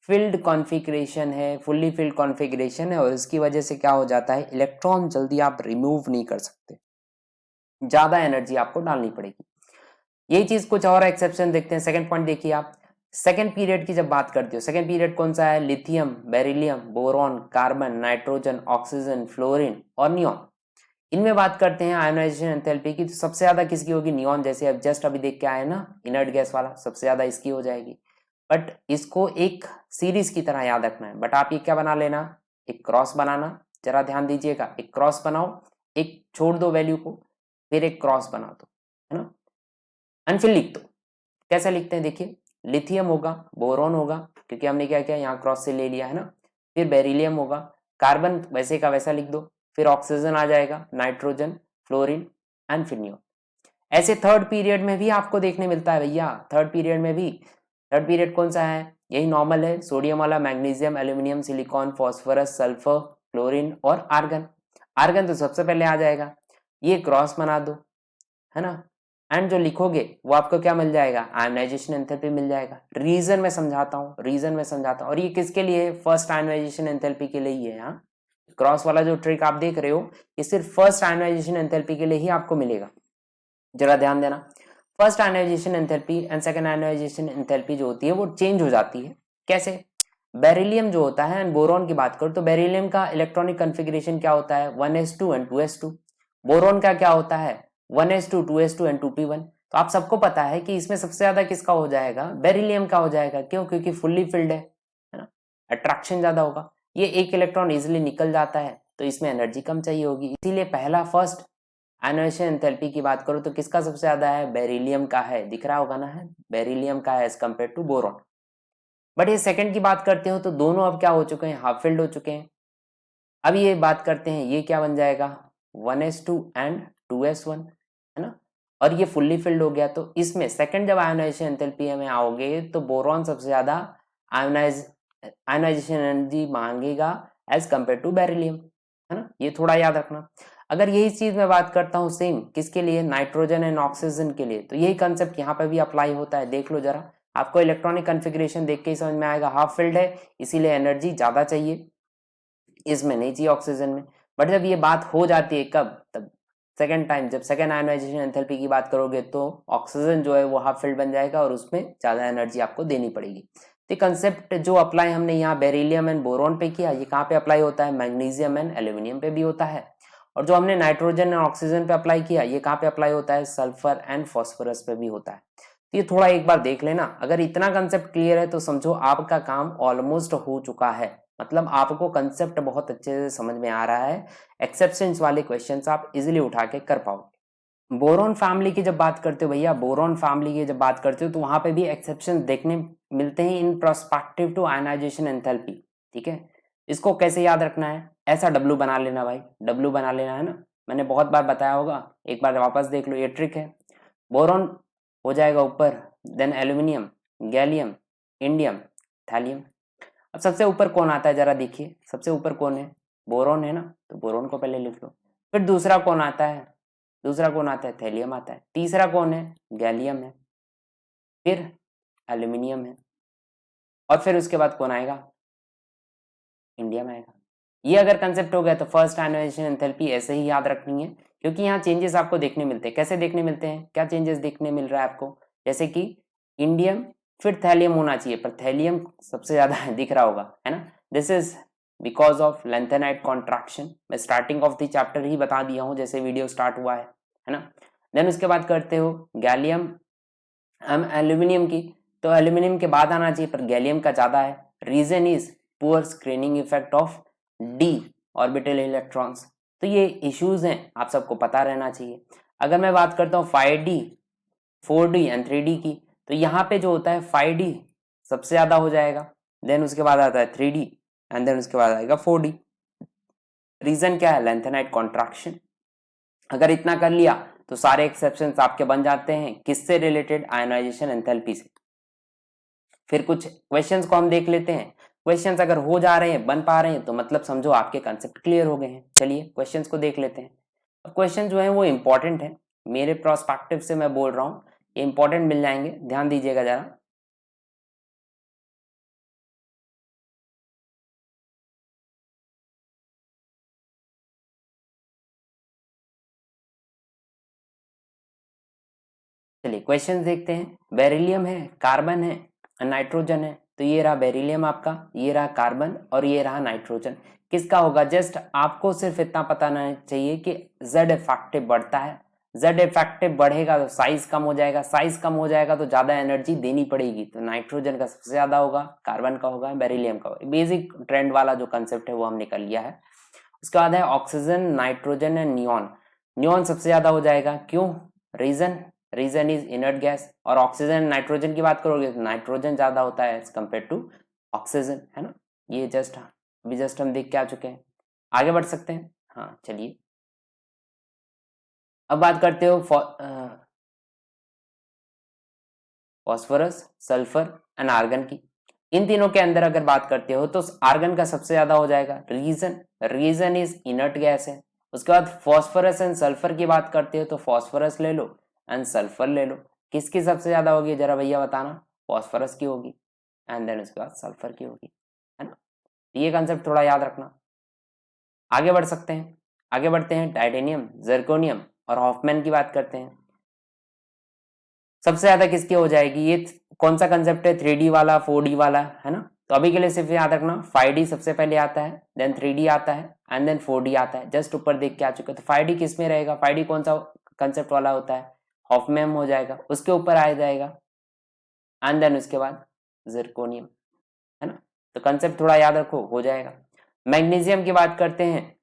फिल्ड कॉन्फ़िगरेशन है, फुल्ली फिल्ड कॉन्फ़िगरेशन है, और इसकी वजह से क्या हो जाता है, इलेक्ट्रॉन जल्दी आप रिमूव नहीं कर सकते, ज्यादा एनर्जी आपको डालनी पड़ेगी। यही चीज कुछ और एक्सेप्शन देखते हैं। सेकंड पॉइंट देखिए आप, सेकंड पीरियड की जब बात करते हो, सेकंड पीरियड कौन सा है, lithium, beryllium, boron, carbon, nitrogen, oxygen, fluorine और नियॉन। इनमें बात करते हैं आयोनाइजेशन एंथैल्पी की, तो सबसे ज्यादा किसकी होगी, नियॉन। जैसे अब जस्ट अभी देख के आए ना, इनर्ट गैस वाला, सबसे ज्यादा इसकी हो जाएगी। बट इसको एक सीरीज की तरह याद रखना है। बट आप ये क्या बना लेना, एक क्रॉस बनाना, जरा ध्यान दीजिएगा, एक क्रॉस बनाओ, एक छोड़ दो वैल्यू को, फिर एक क्रॉस बना दो, है ना, एंड फिर लिख दो। कैसे लिखते हैं देखिए, लिथियम होगा, बोरॉन होगा, क्योंकि हमने क्या किया यहाँ क्रॉस से ले लिया, है ना। फिर बेरिलियम होगा, कार्बन वैसे का वैसा लिख दो, फिर ऑक्सीजन आ जाएगा, नाइट्रोजन, फ्लोरीन एंड फिर नियॉन। ऐसे थर्ड पीरियड में भी आपको देखने मिलता है भैया, थर्ड पीरियड में भी। थर्ड पीरियड कौन सा है, यही नॉर्मल है, सोडियम वाला, magnesium, aluminium, silicon, phosphorus, sulphur, chlorine और आर्गन। आर्गन तो सबसे पहले आ जाएगा, ये क्रॉस बना दो, है ना। एंड जो लिखोगे वो आपको क्या मिल जाएगा, आयोनाइजेशन एंथैल्पी मिल जाएगा। रीजन में समझाता हूँ, और ये किसके लिए है, फर्स्ट आयोनाइजेशन एंथैल्पी के लिए ही है। यहाँ क्रॉस वाला जो ट्रिक आप देख रहे हो, ये सिर्फ फर्स्ट आयोनाइजेशन एंथैल्पी के लिए ही आपको मिलेगा। जरा ध्यान देना, first ionization enthalpy and second ionisation enthalpy जो होती है वो चेंज हो जाती है। कैसे, बेरिलियम जो होता है एंड बोरॉन की बात करो, तो बेरिलियम का इलेक्ट्रॉनिक कॉन्फ़िगरेशन क्या होता है, 1s2 एंड 2s2। बोरॉन का क्या होता है, 1s2 2s2 एंड 2p1। तो आप सबको पता है कि इसमें सबसे ज्यादा किसका हो जाएगा, बेरिलियम का हो जाएगा। क्यों, क्योंकि फुल्ली फिल्ड है ना, अट्रैक्शन ज्यादा होगा, ये एक इलेक्ट्रॉन इजिली निकल जाता है, तो इसमें एनर्जी कम चाहिए होगी। इसीलिए पहला फर्स्ट आयोनाइजेशन एंथैल्पी की बात करो तो किसका सबसे ज्यादा है, बेरिलियम का है, दिख रहा होगा ना, है बेरिलियम का है as compare to boron. But ये सेकंड की बात करते हो तो दोनों अब क्या हो चुके हैं, हाफ फिल्ड हो चुके हैं। अब ये बात करते हैं, ये क्या बन जाएगा 1s2 एंड 2s1, है ना, और ये फुल्ली फिल्ड हो गया। तो इसमें सेकंड जब आयोनाइजेशन एंथैल्पी में आओगे तो बोरॉन सबसे ज्यादा आयोनाइजेशन एनर्जी मांगेगा एज कंपेयर टू बेरिलियम, है ना, ये थोड़ा याद रखना। अगर यही चीज मैं बात करता हूँ सेम किसके लिए, नाइट्रोजन एंड ऑक्सीजन के लिए, तो यही कंसेप्ट यहाँ पे भी अप्लाई होता है। देख लो जरा, आपको इलेक्ट्रॉनिक कन्फिग्रेशन देख के ही समझ में आएगा, हाफ फिल्ड है इसीलिए एनर्जी ज्यादा चाहिए, इसमें नहीं चाहिए ऑक्सीजन में। बट जब ये बात हो जाती है कब, तब सेकेंड टाइम, जब सेकेंड आयोनाइजेशन एंथैल्पी की बात करोगे तो ऑक्सीजन जो है वो हाफ फिल्ड बन जाएगा और उसमें ज्यादा एनर्जी आपको देनी पड़ेगी। तो कंसेप्ट जो अप्लाई हमने यहाँ बेरिलियम एंड बोरॉन पे किया, ये कहाँ पे अप्लाई होता है, मैग्नीशियम एंड एल्यूमिनियम पे भी होता है। और जो हमने नाइट्रोजन एंड ऑक्सीजन पे अप्लाई किया, ये कहाँ पे अप्लाई होता है, सल्फर एंड फॉस्फोरस पे भी होता है। तो ये थोड़ा एक बार देख लेना, अगर इतना कंसेप्ट क्लियर है तो समझो आपका काम ऑलमोस्ट हो चुका है, मतलब आपको कंसेप्ट बहुत अच्छे से समझ में आ रहा है, एक्सेप्शंस वाले क्वेश्चंस आप इजीली उठा के कर पाओगे। बोरॉन फैमिली की जब बात करते हो भैया, बोरॉन फैमिली की जब बात करते हो तो वहां पे भी एक्सेप्शन देखने मिलते हैं इन प्रोस्पेक्टिव टू आयनाइजेशन एंथैल्पी, ठीक है। इसको कैसे याद रखना है, ऐसा डब्लू बना लेना भाई, डब्लू बना लेना है ना, मैंने बहुत बार बताया होगा, एक बार वापस देख लो, ये ट्रिक है। बोरॉन हो जाएगा ऊपर, then aluminium, gallium, indium, thallium. अब सबसे ऊपर कौन आता है जरा देखिए, सबसे ऊपर कौन है, बोरॉन है ना, तो बोरॉन को पहले लिख लो। फिर दूसरा कौन आता है, दूसरा कौन आता है, थैलियम आता है। तीसरा कौन है, गैलियम है। फिर एल्यूमिनियम है, और फिर उसके बाद कौन आएगा, इंडियम आएगा। ये अगर कंसेप्ट हो गया तो फर्स्ट आयोनाइजेशन एंथैल्पी ऐसे ही याद रखनी है, क्योंकि यहाँ चेंजेस आपको देखने मिलते हैं। कैसे देखने मिलते हैं, क्या चेंजेस देखने मिल रहा है आपको, जैसे कि इंडियम फिर थैलियम होना चाहिए, पर थैलियम सबसे ज्यादा दिख रहा होगा, है ना। This is because of lanthanide contraction. मैं स्टार्टिंग ऑफ द चैप्टर ही बता दिया हूँ जैसे वीडियो स्टार्ट हुआ है ना। देन उसके बाद करते हो गैलियम, हम एल्यूमिनियम की, तो एल्यूमिनियम के बाद आना चाहिए पर गैलियम का ज्यादा है। Reason is poor screening effect of D orbital electrons. तो ये इश्यूज हैं, आप सबको पता रहना चाहिए। अगर मैं बात करता हूँ 5D 4D एंड 3D की, तो यहाँ पे जो होता है 5D सबसे ज्यादा हो जाएगा, देन उसके बाद आता है 3D एंड देन उसके बाद आएगा 4D। रीजन क्या है, लेंथेनाइट कॉन्ट्रैक्शन। अगर इतना कर लिया तो सारे एक्सेप्शंस आपके बन जाते हैं, किससे रिलेटेड, आयोनाइजेशन एंथैल्पी से। फिर कुछ क्वेश्चंस को हम देख लेते हैं। क्वेश्चंस अगर हो जा रहे हैं, बन पा रहे हैं, तो मतलब समझो आपके कंसेप्ट क्लियर हो गए हैं। चलिए क्वेश्चंस को देख लेते हैं। क्वेश्चन जो है वो इंपॉर्टेंट है, मेरे प्रोस्पेक्टिव से मैं बोल रहा हूँ, ये इंपॉर्टेंट मिल जाएंगे, ध्यान दीजिएगा जरा। चलिए क्वेश्चन देखते हैं। बेरिलियम है, कार्बन है, नाइट्रोजन है, तो ये रहा बेरिलियम आपका, ये रहा कार्बन और ये रहा नाइट्रोजन। किसका होगा, जस्ट आपको सिर्फ इतना पता होना चाहिए कि जेड इफेक्टिव बढ़ता है, जेड इफेक्टिव बढ़ेगा तो साइज कम हो जाएगा, साइज कम हो जाएगा तो ज्यादा एनर्जी देनी पड़ेगी, तो नाइट्रोजन का सबसे ज्यादा होगा, कार्बन का होगा, बेरिलियम का होगा। बेसिक ट्रेंड वाला जो कंसेप्ट है वो हमने कर लिया है। उसके बाद है oxygen, nitrogen and neon. Neon सबसे ज्यादा हो जाएगा, क्यों, reason, reason is inert gas. और ऑक्सीजन नाइट्रोजन की बात करोगे तो नाइट्रोजन ज्यादा होता है एज कम्पेयर टू ऑक्सीजन, है ना। ये जस्ट हम देख के आ चुके हैं, आगे बढ़ सकते हैं। हाँ चलिए, अब बात करते हो फॉस्फोरस, सल्फर एंड आर्गन की। इन तीनों के अंदर अगर बात करते हो तो आर्गन का सबसे ज्यादा हो जाएगा, reason, reason is inert gas है। उसके बाद फॉस्फोरस एंड सल्फर की बात करते हो तो फॉस्फोरस ले लो एंड सल्फर ले लो। किसकी सबसे ज्यादा होगी जरा भैया बताना, फॉस्फोरस की होगी एंड देन उसके बाद सल्फर की होगी, है ना। ये कंसेप्ट थोड़ा याद रखना। आगे बढ़ सकते हैं, आगे बढ़ते हैं, टाइटेनियम, जर्कोनियम और हॉफमैन की बात करते हैं। सबसे ज्यादा किसकी हो जाएगी, ये कौन सा कंसेप्ट है, 3D वाला, 4D वाला, है ना। तो अभी के लिए सिर्फ याद रखना 5D सबसे पहले आता है, देन 3D आता है एंड देन 4D आता है। जस्ट ऊपर देख के आ चुके, तो 5D किस में रहेगा, 5D कौन सा कंसेप्ट वाला होता है, हॉफमैन हो जाएगा, उसके ऊपर आ जाएगा एंड देन उसके बाद जिरकोनियम, है ना। तो कंसेप्ट थोड़ा याद रखो, हो जाएगा। मैग्नीशियम की बात करते हैं,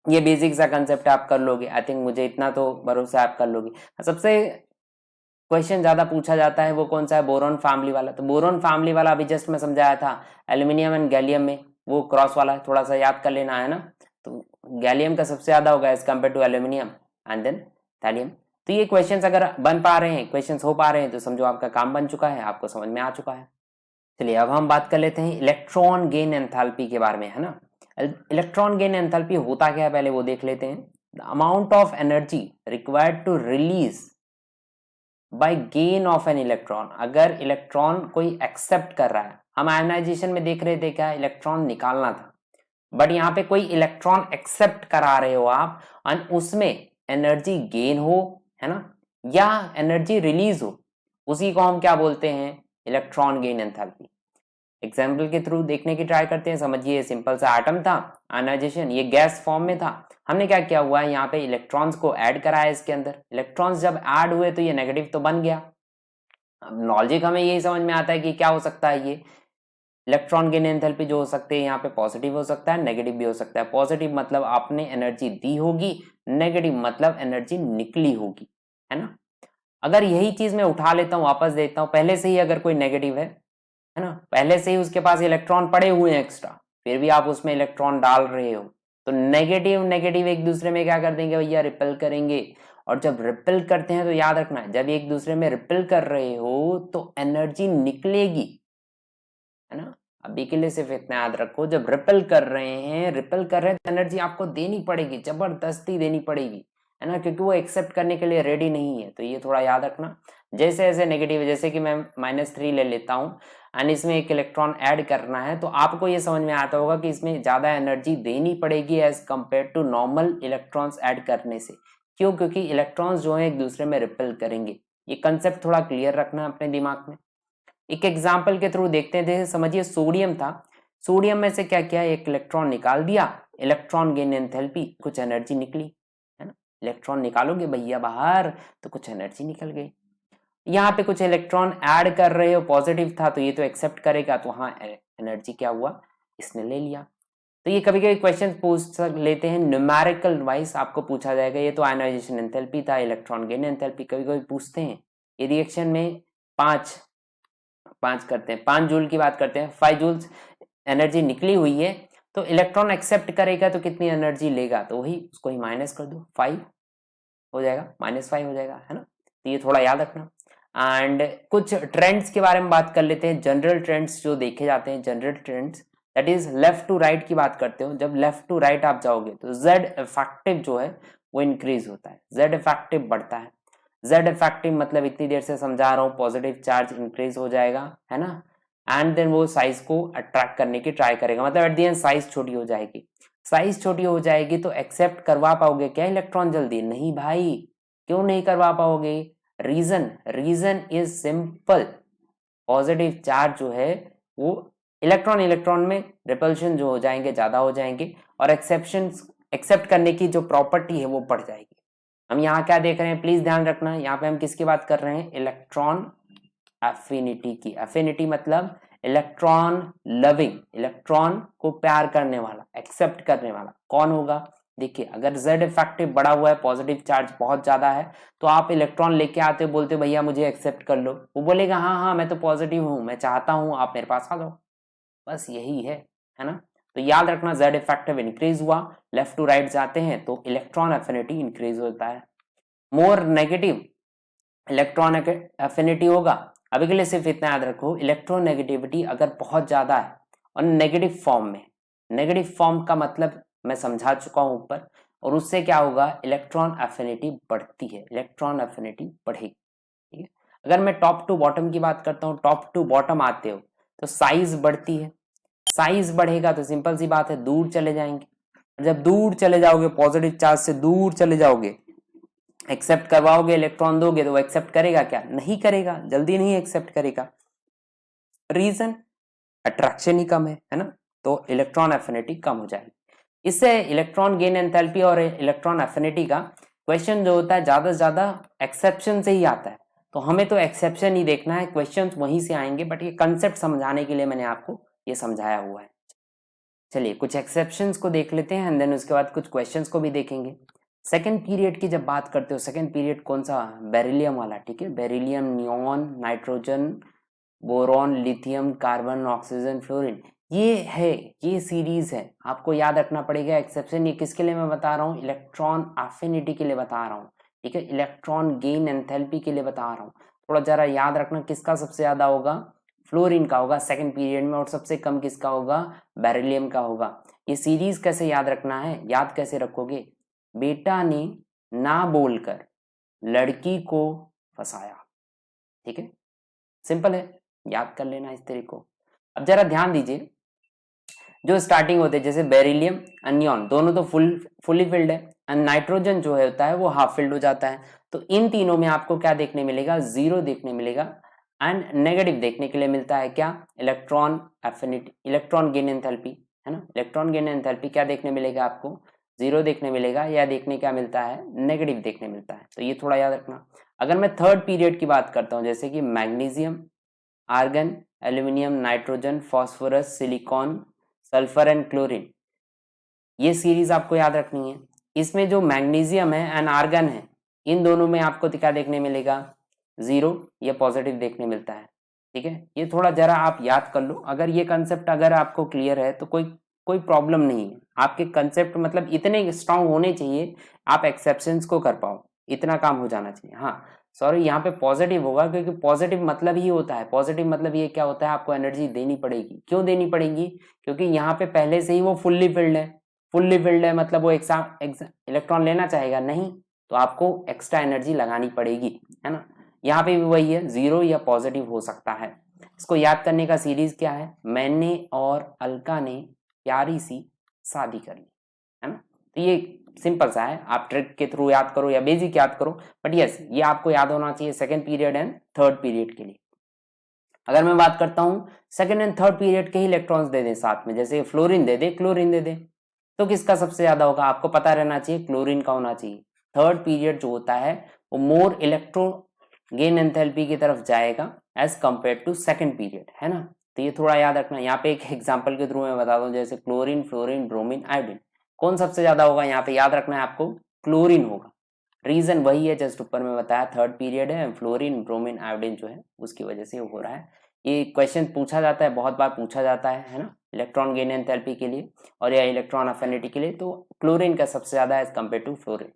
ये बेसिक सा कंसेप्ट आप कर लोगे, आई थिंक मुझे इतना तो भरोसा आप कर लोगे। सबसे क्वेश्चन ज्यादा पूछा जाता है वो कौन सा है, बोरॉन फैमिली वाला। तो बोरॉन फैमिली वाला अभी जस्ट मैं समझाया था एल्यूमिनियम एंड गैलियम में, वो क्रॉस वाला थोड़ा सा याद कर लेना, है ना। तो गैलियम का सबसे ज्यादा होगा as compare to aluminium and then thallium. तो ये क्वेश्चंस अगर बन पा रहे हैं, क्वेश्चंस हो पा रहे हैं, तो समझो आपका काम बन चुका है, आपको समझ में आ चुका है। चलिए अब हम बात कर लेते हैं इलेक्ट्रॉन गेन एंथैल्पी के बारे में, है ना। इलेक्ट्रॉन गेन एंथैल्पी होता क्या है पहले वो देख लेते हैं। The amount of energy required to release by gain of an electron. अगर इलेक्ट्रॉन कोई एक्सेप्ट कर रहा है, हम आयनाइजेशन में देख रहे थे क्या, इलेक्ट्रॉन निकालना था, बट यहाँ पे कोई इलेक्ट्रॉन एक्सेप्ट करा रहे हो आप और उसमें एनर्जी गेन हो, है ना, या एनर्जी रिलीज हो, उसी को हम क्या बोलते हैं, इलेक्ट्रॉन गेन एंथैल्पी। एग्जाम्पल के थ्रू देखने की ट्राई करते हैं। समझिए सिंपल सा एटम था, आयनाइजेशन, ये गैस फॉर्म में था, हमने क्या किया हुआ है, यहाँ पे इलेक्ट्रॉन्स को ऐड कराया इसके अंदर। इलेक्ट्रॉन्स जब ऐड हुए तो ये नेगेटिव तो बन गया। अब लॉजिक हमें यही समझ में आता है कि क्या हो सकता है, ये इलेक्ट्रॉन गेन एंथैल्पी जो हो सकते हैं यहाँ पे पॉजिटिव हो सकता है, नेगेटिव भी हो सकता है। पॉजिटिव मतलब आपने एनर्जी दी होगी, नेगेटिव मतलब एनर्जी निकली होगी, है ना। अगर यही चीज मैं उठा लेता हूँ, वापस देता हूँ, पहले से ही अगर कोई नेगेटिव है ना, पहले से ही उसके पास इलेक्ट्रॉन पड़े हुए हैं एक्स्ट्रा, फिर भी आप उसमें इलेक्ट्रॉन डाल रहे हो, तो नेगेटिव नेगेटिव एक दूसरे में क्या कर देंगे भैया, रिपेल करेंगे। और जब रिपेल करते हैं तो याद रखना है, जब एक दूसरे में रिपेल कर रहे हो तो एनर्जी निकलेगी, है ना। अभी के लिए सिर्फ इतना याद रखो, जब रिपेल कर रहे हैं तो एनर्जी आपको देनी पड़ेगी, जबरदस्ती देनी पड़ेगी, है ना, क्योंकि वो एक्सेप्ट करने के लिए रेडी नहीं है। तो ये थोड़ा याद रखना। जैसे ऐसे नेगेटिव, जैसे कि मैं -3 ले लेता हूँ एंड इसमें एक इलेक्ट्रॉन ऐड करना है, तो आपको ये समझ में आता होगा कि इसमें ज्यादा एनर्जी देनी पड़ेगी as compare to normal electrons add करने से। क्यों? क्योंकि इलेक्ट्रॉन्स जो है एक दूसरे में रिपेल करेंगे। ये कंसेप्ट थोड़ा क्लियर रखना अपने दिमाग में। एक एग्जाम्पल के थ्रू देखते हैं। जैसे समझिए सोडियम था, सोडियम में से क्या किया, एक इलेक्ट्रॉन निकाल दिया, इलेक्ट्रॉन गेन एंथैल्पी, कुछ एनर्जी निकली, है ना। इलेक्ट्रॉन निकालोगे भैया बाहर तो कुछ एनर्जी निकल गई। यहाँ पे कुछ इलेक्ट्रॉन ऐड कर रहे हो, पॉजिटिव था तो ये तो एक्सेप्ट करेगा, तो हाँ एनर्जी क्या हुआ, इसने ले लिया। तो ये कभी कभी क्वेश्चन पूछ लेते हैं न्यूमेरिकल वाइज, आपको पूछा जाएगा ये तो आयनाइजेशन एंथैल्पी था, इलेक्ट्रॉन गेन एंथैल्पी कभी कभी पूछते हैं। ये रिएक्शन में 5 करते हैं, 5 जूल की बात करते हैं, 5 जूल एनर्जी निकली हुई है, तो इलेक्ट्रॉन एक्सेप्ट करेगा तो कितनी एनर्जी लेगा, तो वही उसको ही माइनस कर दो, 5 हो जाएगा, -5 हो जाएगा, है ना। तो ये थोड़ा याद रखना। एंड कुछ ट्रेंड्स के बारे में बात कर लेते हैं, जनरल ट्रेंड्स जो देखे जाते हैं, general trends that is left to right की बात करते हो। जब लेफ्ट टू राइट आप जाओगे तो जेड इफेक्टिव जो है वो इंक्रीज होता है, जेड इफेक्टिव बढ़ता है। जेड इफेक्टिव मतलब इतनी देर से समझा रहा हूँ, पॉजिटिव चार्ज इंक्रीज हो जाएगा, है ना, एंड देन वो साइज को अट्रैक्ट करने की ट्राई करेगा, मतलब एट द एंड साइज छोटी हो जाएगी। साइज छोटी हो जाएगी तो एक्सेप्ट करवा पाओगे क्या इलेक्ट्रॉन जल्दी? नहीं भाई, क्यों नहीं करवा पाओगे? Reason is simple, positive charge जो है वो इलेक्ट्रॉन में रिपल्शन जो हो जाएंगे ज्यादा हो जाएंगे, और एक्सेप्ट करने की जो प्रॉपर्टी है वो बढ़ जाएगी। हम यहाँ क्या देख रहे हैं, प्लीज ध्यान रखना, यहाँ पे हम किसकी बात कर रहे हैं, इलेक्ट्रॉन एफिनिटी की। एफिनिटी मतलब इलेक्ट्रॉन लविंग, इलेक्ट्रॉन को प्यार करने वाला, एक्सेप्ट करने वाला कौन होगा? देखिए अगर जेड इफेक्टिव बढ़ा हुआ है, पॉजिटिव चार्ज बहुत ज्यादा है, तो आप इलेक्ट्रॉन लेके आते हो, बोलते हो भैया मुझे एक्सेप्ट कर लो, वो बोलेगा हाँ हाँ मैं तो पॉजिटिव हूँ, मैं चाहता हूँ आप मेरे पास आ जाओ, बस यही है ना। तो याद रखना जेड इफेक्टिव इंक्रीज हुआ, लेफ्ट टू राइट जाते हैं तो इलेक्ट्रॉन एफिनिटी इंक्रीज होता है। मोर नेगेटिव इलेक्ट्रॉन एफिनिटी होगा। अभी के लिए सिर्फ इतना याद रखो, इलेक्ट्रोनेगेटिविटी अगर बहुत ज्यादा है और नेगेटिव फॉर्म में, नेगेटिव फॉर्म का मतलब मैं समझा चुका हूं ऊपर, और उससे क्या होगा, इलेक्ट्रॉन एफिनिटी बढ़ती है, इलेक्ट्रॉन एफिनिटी बढ़ेगी, ठीक है। अगर मैं टॉप टू बॉटम की बात करता हूँ, टॉप टू बॉटम आते हो तो साइज बढ़ती है, साइज बढ़ेगा तो सिंपल सी बात है दूर चले जाएंगे। जब दूर चले जाओगे, पॉजिटिव चार्ज से दूर चले जाओगे, एक्सेप्ट करवाओगे, इलेक्ट्रॉन दोगे तो वो एक्सेप्ट करेगा क्या? नहीं करेगा, जल्दी नहीं एक्सेप्ट करेगा। रीजन, अट्रैक्शन ही कम है ना, तो इलेक्ट्रॉन एफिनिटी कम हो जाएगी। इससे इलेक्ट्रॉन गेन एंथैल्पी और इलेक्ट्रॉन एफिनिटी का क्वेश्चन जो होता है ज्यादा से ज्यादा एक्सेप्शन से ही आता है, तो हमें तो एक्सेप्शन ही देखना है, क्वेश्चन वहीं से आएंगे, बट ये कंसेप्ट समझाने के लिए मैंने आपको ये समझाया हुआ है। चलिए कुछ एक्सेप्शंस को देख लेते हैं एंड देन उसके बाद कुछ क्वेश्चंस को भी देखेंगे। सेकेंड पीरियड की जब बात करते हो, सेकेंड पीरियड कौन सा? बेरिलियम वाला, ठीक है। Beryllium, neon, nitrogen, boron, lithium, carbon, oxygen, fluorine, ये है, ये सीरीज है, आपको याद रखना पड़ेगा। एक्सेप्शन ये किसके लिए मैं बता रहा हूँ, इलेक्ट्रॉन एफिनिटी के लिए बता रहा हूँ, ठीक है, इलेक्ट्रॉन गेन एंथैल्पी के लिए बता रहा हूँ। थोड़ा जरा याद रखना किसका सबसे ज्यादा होगा, फ्लोरीन का होगा सेकंड पीरियड में, और सबसे कम किसका होगा, बेरिलियम का होगा। ये सीरीज कैसे याद रखना है, याद कैसे रखोगे, बेटा ने ना बोलकर लड़की को फंसाया, ठीक है, सिंपल है, याद कर लेना इस तरीके को। अब जरा ध्यान दीजिए, जो स्टार्टिंग होते हैं जैसे बेरिलियम अनियन दोनों तो फुली फिल्ड है, एंड नाइट्रोजन जो है होता है वो हाफ फिल्ड हो जाता है। तो इन तीनों में आपको क्या देखने मिलेगा, जीरो देखने मिलेगा, एंड नेगेटिव देखने के लिए मिलता है क्या, electron affinity, electron gain enthalpy, है ना, इलेक्ट्रॉन गेन एंथैल्पी क्या देखने मिलेगा आपको, जीरो देखने मिलेगा, या देखने क्या मिलता है, नेगेटिव देखने मिलता है। तो ये थोड़ा याद रखना। अगर मैं थर्ड पीरियड की बात करता हूँ, जैसे कि magnesium, argon, aluminium, nitrogen, phosphorus, silicon, sulphur and chlorine, ये सीरीज आपको याद रखनी है। इसमें जो मैग्नीशियम है एंड आर्गन है, इन दोनों में आपको क्या देखने मिलेगा, जीरो या पॉजिटिव देखने मिलता है, ठीक है। ये थोड़ा जरा आप याद कर लो, अगर ये कंसेप्ट अगर आपको क्लियर है तो कोई कोई प्रॉब्लम नहीं है। आपके कंसेप्ट मतलब इतने स्ट्रांग होने चाहिए, आप एक्सेप्शंस को कर पाओ, इतना काम हो जाना चाहिए। हाँ सॉरी, यहाँ पे पॉजिटिव होगा, क्योंकि पॉजिटिव मतलब ही होता है, पॉजिटिव मतलब ये क्या होता है, आपको एनर्जी देनी पड़ेगी। क्यों देनी पड़ेगी, क्योंकि यहाँ पे पहले से ही वो फुल्ली फिल्ड है, फुल्ली फिल्ड है मतलब वो इलेक्ट्रॉन लेना चाहेगा नहीं, तो आपको एक्स्ट्रा एनर्जी लगानी पड़ेगी, है ना। यहाँ पे भी वही है, जीरो या पॉजिटिव हो सकता है। इसको याद करने का सीरीज क्या है, मैंने और अलका ने प्यारी सी शादी कर ली, है ना। तो ये सिंपल सा है, आप ट्रिक के थ्रू याद करो या बेसिक याद करो, बट यस ये आपको याद होना चाहिए second period and third period के लिए। अगर मैं बात करता हूँ सेकंड एंड थर्ड पीरियड के ही इलेक्ट्रॉन्स दे दें साथ में, जैसे फ्लोरीन दे दे, क्लोरीन दे दे, तो किसका सबसे ज्यादा होगा, आपको पता रहना चाहिए, क्लोरीन का होना चाहिए। थर्ड पीरियड जो होता है वो मोर इलेक्ट्रो गेन एंथैल्पी की तरफ जाएगा as compare to second period, है ना। तो ये थोड़ा याद रखना। यहाँ पे एक एग्जांपल के थ्रू मैं बता दूं, जैसे क्लोरीन, फ्लोरीन, ब्रोमीन, आयोडीन, कौन सबसे ज्यादा होगा, यहाँ पे याद रखना है आपको, क्लोरीन होगा। रीजन वही है जस्ट ऊपर में बताया, थर्ड पीरियड है, फ्लोरीन, ब्रोमीन, आयोडीन जो है उसकी वजह से हो रहा है। ये क्वेश्चन पूछा जाता है, बहुत बार पूछा जाता है ना, इलेक्ट्रॉन गेन एंथैल्पी के लिए और या इलेक्ट्रॉन अफिनिटी के लिए, तो क्लोरीन का सबसे ज्यादा एज कम्पेयर टू फ्लोरीन।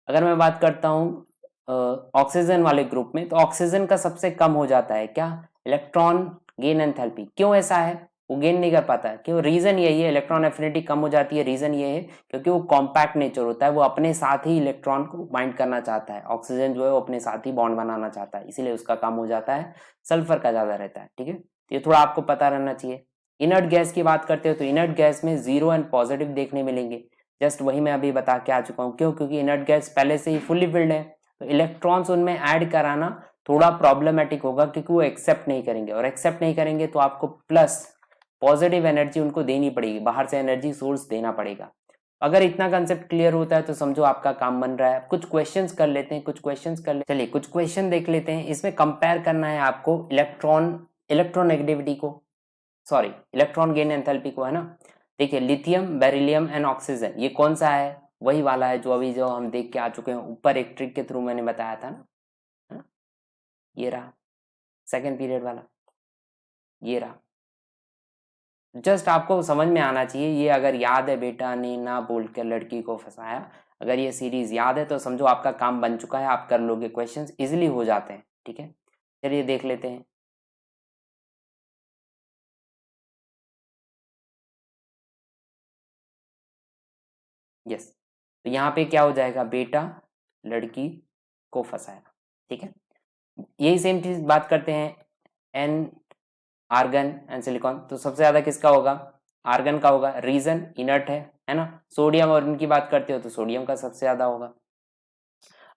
अगर मैं बात करता हूँ ऑक्सीजन वाले ग्रुप में, तो ऑक्सीजन का सबसे कम हो जाता है क्या, इलेक्ट्रॉन गेन एंथैल्पी। क्यों ऐसा है, वो गेन नहीं कर पाता है, क्यों, रीजन यही है, इलेक्ट्रॉन एफिनिटी कम हो जाती है, रीजन ये है क्योंकि वो कॉम्पैक्ट नेचर होता है, वो अपने साथ ही इलेक्ट्रॉन को बाइंड करना चाहता है, ऑक्सीजन जो है वो अपने साथ ही बॉन्ड बनाना चाहता है, इसीलिए उसका कम हो जाता है, सल्फर का ज्यादा रहता है, ठीक है। तो ये थोड़ा आपको पता रहना चाहिए। इनर्ट गैस की बात करते हो तो इनर्ट गैस में जीरो एंड पॉजिटिव देखने मिलेंगे, जस्ट वही मैं अभी बता के आ चुका हूँ। क्यों, क्योंकि इनर्ट गैस पहले से ही फुल्ली फिल्ड है, तो इलेक्ट्रॉन्स उनमें ऐड कराना थोड़ा प्रॉब्लमेटिक होगा, क्योंकि वो एक्सेप्ट नहीं करेंगे, और एक्सेप्ट नहीं करेंगे तो आपको प्लस पॉजिटिव एनर्जी उनको देनी पड़ेगी, बाहर से एनर्जी सोर्स देना पड़ेगा। अगर इतना कंसेप्ट क्लियर होता है तो समझो आपका काम बन रहा है। कुछ क्वेश्चंस कर लेते हैं, कुछ क्वेश्चंस कर ले, चलिए कुछ क्वेश्चन देख लेते हैं। इसमें कंपेयर करना है आपको इलेक्ट्रोनेगेटिविटी को, सॉरी इलेक्ट्रॉन गेन एंथैल्पी को, है ना। देखिए लिथियम, बेरिलियम एंड ऑक्सीजन, ये कौन सा है, वही वाला है जो अभी जो हम देख के आ चुके हैं ऊपर, एक ट्रिक के थ्रू मैंने बताया था ना, है ना? ये रहा सेकंड पीरियड वाला, ये रहा। जस्ट आपको समझ में आना चाहिए, ये अगर याद है, बेटा ने ना बोलकर लड़की को फंसाया, अगर ये सीरीज याद है तो समझो आपका काम बन चुका है, आप कर लोगे, क्वेश्चंस इजीली हो जाते हैं, ठीक है। चलिए देख लेते हैं। यस, तो यहाँ पे क्या हो जाएगा, बेटा लड़की को फंसाया, ठीक है। यही सेम चीज बात करते हैं एन, आर्गन एंड सिलिकॉन, तो सबसे ज्यादा किसका होगा, आर्गन का होगा, रीजन इनर्ट है ना। सोडियम और इनकी बात करते हो तो सोडियम का सबसे ज्यादा होगा।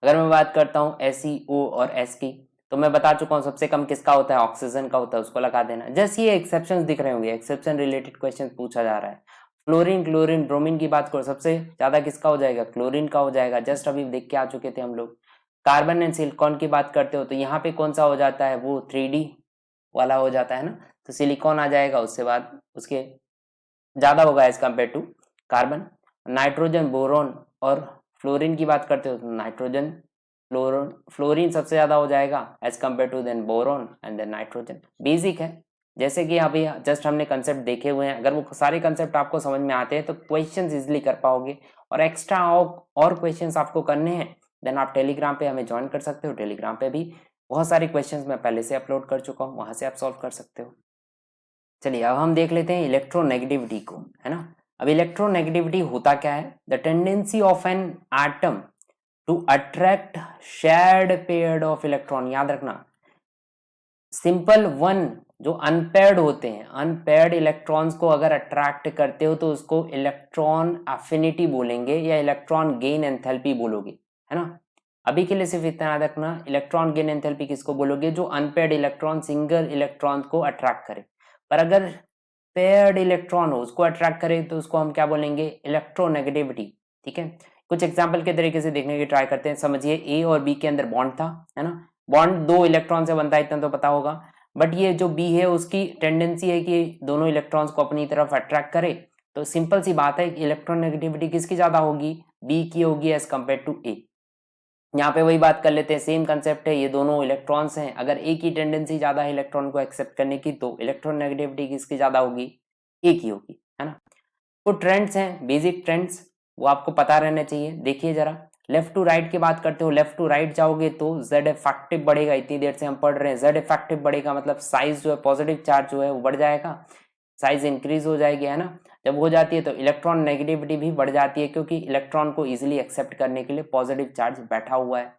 अगर मैं बात करता हूँ SeO और S की, तो मैं बता चुका हूँ सबसे कम किसका होता है, ऑक्सीजन का होता है, उसको लगा देना। जस्ट ये एक्सेप्शन दिख रहे होंगे, एक्सेप्शन रिलेटेड क्वेश्चन पूछा जा रहा है। फ्लोरीन, क्लोरीन, ब्रोमीन की बात करो, सबसे ज्यादा किसका हो जाएगा, क्लोरीन का हो जाएगा, जस्ट अभी देख के आ चुके थे हम लोग। कार्बन एंड सिलिकॉन की बात करते हो तो यहाँ पे कौन सा हो जाता है, वो 3D वाला हो जाता है ना, तो सिलिकॉन आ जाएगा, उसके बाद उसके ज्यादा होगा as compare to carbon. Nitrogen, boron और फ्लोरीन की बात करते हो तो नाइट्रोजन, फ्लोरीन सबसे ज्यादा हो जाएगा as compare to then boron and then nitrogen. Basic है, जैसे कि अभी जस्ट हमने कंसेप्ट देखे हुए हैं, अगर वो सारे कंसेप्ट आपको समझ में आते हैं तो क्वेश्चंस इजीली कर पाओगे। और एक्स्ट्रा और क्वेश्चंस आपको करने हैं देन आप टेलीग्राम पे हमें ज्वाइन कर सकते हो। टेलीग्राम पे भी बहुत सारे क्वेश्चंस मैं पहले से अपलोड कर चुका हूँ, वहां से आप सॉल्व कर सकते हो। चलिए अब हम देख लेते हैं इलेक्ट्रोनेगेटिविटी को, है ना। अब इलेक्ट्रोनेगेटिविटी होता क्या है? The tendency of an atom to attract shared pair of electron. याद रखना, सिंपल वन जो अनपेयर्ड होते हैं, अनपेयर्ड इलेक्ट्रॉन्स को अगर अट्रैक्ट करते हो तो उसको इलेक्ट्रॉन अफिनिटी बोलेंगे या इलेक्ट्रॉन गेन एंथैल्पी बोलोगे, है ना। अभी के लिए सिर्फ इतना याद रखना, इलेक्ट्रॉन गेन एंथैल्पी किसको बोलोगे? जो अनपेयर्ड इलेक्ट्रॉन सिंगल इलेक्ट्रॉन को अट्रैक्ट करे। पर अगर पेयर्ड इलेक्ट्रॉन हो उसको अट्रैक्ट करे तो उसको हम क्या बोलेंगे? इलेक्ट्रोनेगेटिविटी। ठीक है, कुछ एग्जाम्पल के तरीके से देखने की ट्राई करते हैं। समझिए ए और बी के अंदर बॉन्ड था, है ना। बॉन्ड 2 इलेक्ट्रॉन से बनता है, इतना तो पता होगा। बट ये जो बी है उसकी टेंडेंसी है कि दोनों इलेक्ट्रॉन्स को अपनी तरफ अट्रैक्ट करे। तो सिंपल सी बात है, इलेक्ट्रोनेगेटिविटी किसकी ज्यादा होगी? बी की होगी एज कम्पेयर टू ए। यहाँ पे वही बात कर लेते हैं, सेम कंसेप्ट है, ये दोनों इलेक्ट्रॉन्स हैं, अगर ए की टेंडेंसी ज्यादा है इलेक्ट्रॉन को एक्सेप्ट करने की तो इलेक्ट्रोनेगेटिविटी किसकी ज्यादा होगी? ए की होगी, है ना। तो ट्रेंड्स हैं, बेसिक ट्रेंड्स, वो आपको पता रहना चाहिए। देखिए जरा, लेफ्ट टू राइट की बात करते हो, लेफ्ट टू राइट जाओगे तो जेड इफेक्टिव बढ़ेगा। इतनी देर से हम पढ़ रहे हैं, जेड इफेक्टिव बढ़ेगा मतलब साइज जो है, पॉजिटिव चार्ज जो है वो बढ़ जाएगा, साइज इंक्रीज हो जाएगी, है ना। जब हो जाती है तो इलेक्ट्रॉन नेगेटिविटी भी बढ़ जाती है, क्योंकि इलेक्ट्रॉन को इजिली एक्सेप्ट करने के लिए पॉजिटिव चार्ज बैठा हुआ है।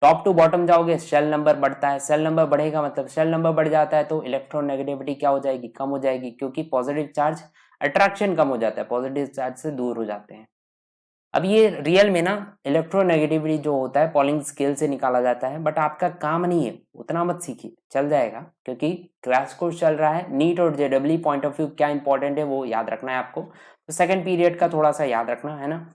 टॉप टू बॉटम जाओगे, सेल नंबर बढ़ता है, सेल नंबर बढ़ेगा मतलब सेल नंबर बढ़ जाता है तो इलेक्ट्रॉन नेगेटिविटी क्या हो जाएगी? कम हो जाएगी, क्योंकि पॉजिटिव चार्ज अट्रैक्शन कम हो जाता है, पॉजिटिव चार्ज से दूर हो जाते हैं। अब ये रियल में ना इलेक्ट्रोनेगेटिविटी जो होता है पॉलिंग स्केल से निकाला जाता है, बट आपका काम नहीं है, उतना मत सीखिए, चल जाएगा, क्योंकि क्रैश कोर्स चल रहा है। नीट और जेडब्ल्यू पॉइंट ऑफ व्यू क्या इंपॉर्टेंट है वो याद रखना है आपको, तो सेकंड पीरियड का थोड़ा सा याद रखना है ना।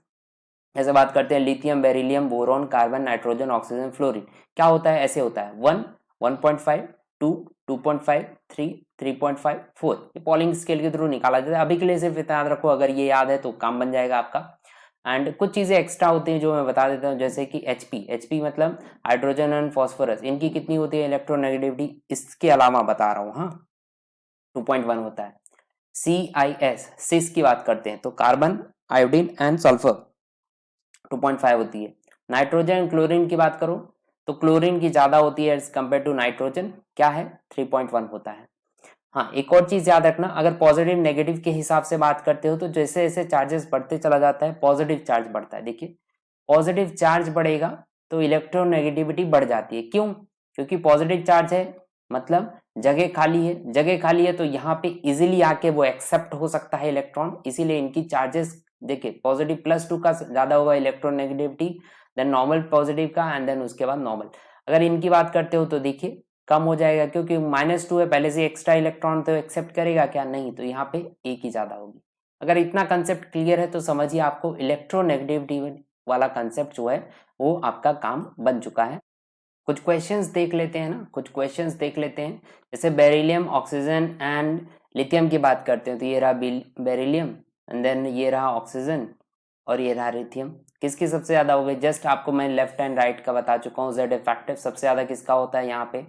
ऐसे बात करते हैं, lithium, beryllium, boron, carbon, nitrogen, oxygen, fluorine क्या होता है? ऐसे होता है 1, 1.5, 2, 2.5, 3, 3.5, 4, ये पॉलिंग स्केल के थ्रू निकाला जाता है। अभी के लिए सिर्फ इतना याद रखो, अगर ये याद है तो काम बन जाएगा आपका। एंड कुछ चीजें एक्स्ट्रा होती हैं जो मैं बता देता हूँ, जैसे कि एचपी मतलब हाइड्रोजन एंड फॉस्फोरस, इनकी कितनी होती है इलेक्ट्रोनेगेटिविटी? इसके अलावा बता रहा हूँ, हाँ 2.1 होता है। CIS, सिस की बात करते हैं तो कार्बन, आयोडीन एंड सल्फर 2.5 होती है। नाइट्रोजन क्लोरीन की बात करो तो क्लोरीन की ज्यादा होती है एज कम्पेयर टू नाइट्रोजन, क्या है? 3.1 होता है। हाँ, एक और चीज याद रखना, अगर पॉजिटिव नेगेटिव के हिसाब से बात करते हो तो जैसे जैसे चार्जेस बढ़ते चला जाता है पॉजिटिव चार्ज बढ़ता है। देखिए, पॉजिटिव चार्ज बढ़ेगा तो इलेक्ट्रोनेगेटिविटी बढ़ जाती है। क्यों? क्योंकि पॉजिटिव चार्ज है मतलब जगह खाली है, जगह खाली है तो यहाँ पे इजिली आके वो एक्सेप्ट हो सकता है इलेक्ट्रॉन, इसीलिए इनकी चार्जेस देखिए पॉजिटिव +2 का ज्यादा होगा इलेक्ट्रोनेगेटिविटी, देन नॉर्मल पॉजिटिव का, एंड देन उसके बाद नॉर्मल। अगर इनकी बात करते हो तो देखिए कम हो जाएगा, क्योंकि -2 है, पहले से एक्स्ट्रा इलेक्ट्रॉन तो एक्सेप्ट करेगा क्या? नहीं, तो यहाँ पे एक ही ज्यादा होगी। अगर इतना कंसेप्ट क्लियर है तो समझिए आपको इलेक्ट्रोनेगेटिविटी वाला कंसेप्ट जो है वो आपका काम बन चुका है। कुछ क्वेश्चंस देख लेते हैं ना, कुछ क्वेश्चंस देख लेते हैं। जैसे बेरिलियम, ऑक्सीजन एंड लिथियम की बात करते हैं तो ये रहा बेरिलियम, एंड देन ये रहा ऑक्सीजन और ये रहा लिथियम। किसकी सबसे ज्यादा हो गई? जस्ट आपको मैं लेफ्ट एंड राइट का बता चुका हूँ। जेड इफेक्टिव सबसे ज्यादा किसका होता है यहाँ पे?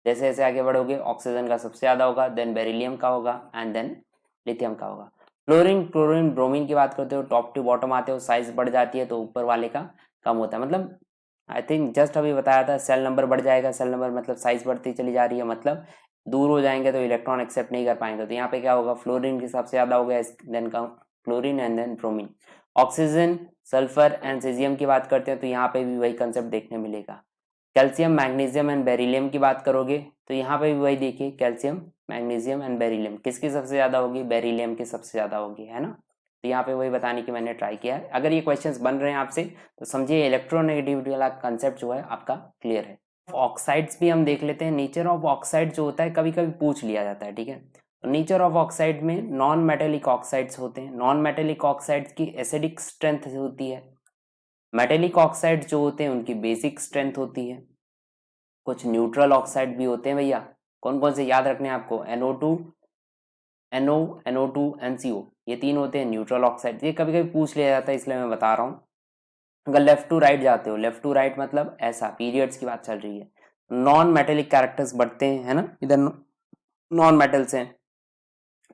जैसे जैसे आगे बढ़ोगे ऑक्सीजन का सबसे ज्यादा होगा, देन बेरिलियम का होगा, एंड देन लिथियम का होगा। फ्लोरीन, क्लोरीन, ब्रोमीन की बात करते हो, टॉप टू बॉटम आते हो, साइज बढ़ जाती है तो ऊपर वाले का कम होता है। मतलब आई थिंक जस्ट अभी बताया था, सेल नंबर बढ़ जाएगा, सेल नंबर मतलब साइज बढ़ती चली जा रही है, मतलब दूर हो जाएंगे तो इलेक्ट्रॉन एक्सेप्ट नहीं कर पाएंगे। तो यहाँ पे क्या होगा? फ्लोरीन की सबसे ज्यादा होगा, देन का fluorine and then bromine. Oxygen, sulphur and caesium की बात करते हैं तो यहाँ पे भी वही कंसेप्ट देखने मिलेगा। कैल्शियम, मैग्नीशियम एंड बेरिलियम की बात करोगे तो यहाँ पे भी वही देखिए, कैल्शियम, मैग्नीशियम एंड बेरिलियम किसकी सबसे ज्यादा होगी? बेरिलियम की सबसे ज्यादा होगी, है ना। तो यहाँ पे वही बताने की मैंने ट्राई किया है। अगर ये क्वेश्चंस बन रहे हैं आपसे तो समझिए इलेक्ट्रोनेगेटिविटी वाला कंसेप्ट जो है आपका क्लियर है। ऑक्साइड्स भी हम देख लेते हैं। नेचर ऑफ ऑक्साइड जो होता है कभी कभी पूछ लिया जाता है, ठीक है। तो नेचर ऑफ ऑक्साइड में नॉन मेटेलिक ऑक्साइड्स होते हैं। नॉन मेटेलिक ऑक्साइड्स की एसिडिक स्ट्रेंथ होती है। मेटेलिक ऑक्साइड जो होते हैं उनकी बेसिक स्ट्रेंथ होती है। कुछ न्यूट्रल ऑक्साइड भी होते हैं भैया, कौन कौन से याद रखने हैं आपको? NO2, NO, NO2, NCO, ये तीन होते हैं न्यूट्रल ऑक्साइड। ये कभी कभी पूछ लिया जाता है इसलिए मैं बता रहा हूँ। अगर लेफ्ट टू राइट जाते हो, लेफ्ट टू राइट मतलब ऐसा पीरियड्स की बात चल रही है, नॉन मेटेलिक कैरेक्टर्स बढ़ते हैं, है ना। इधर नॉन मेटल्स हैं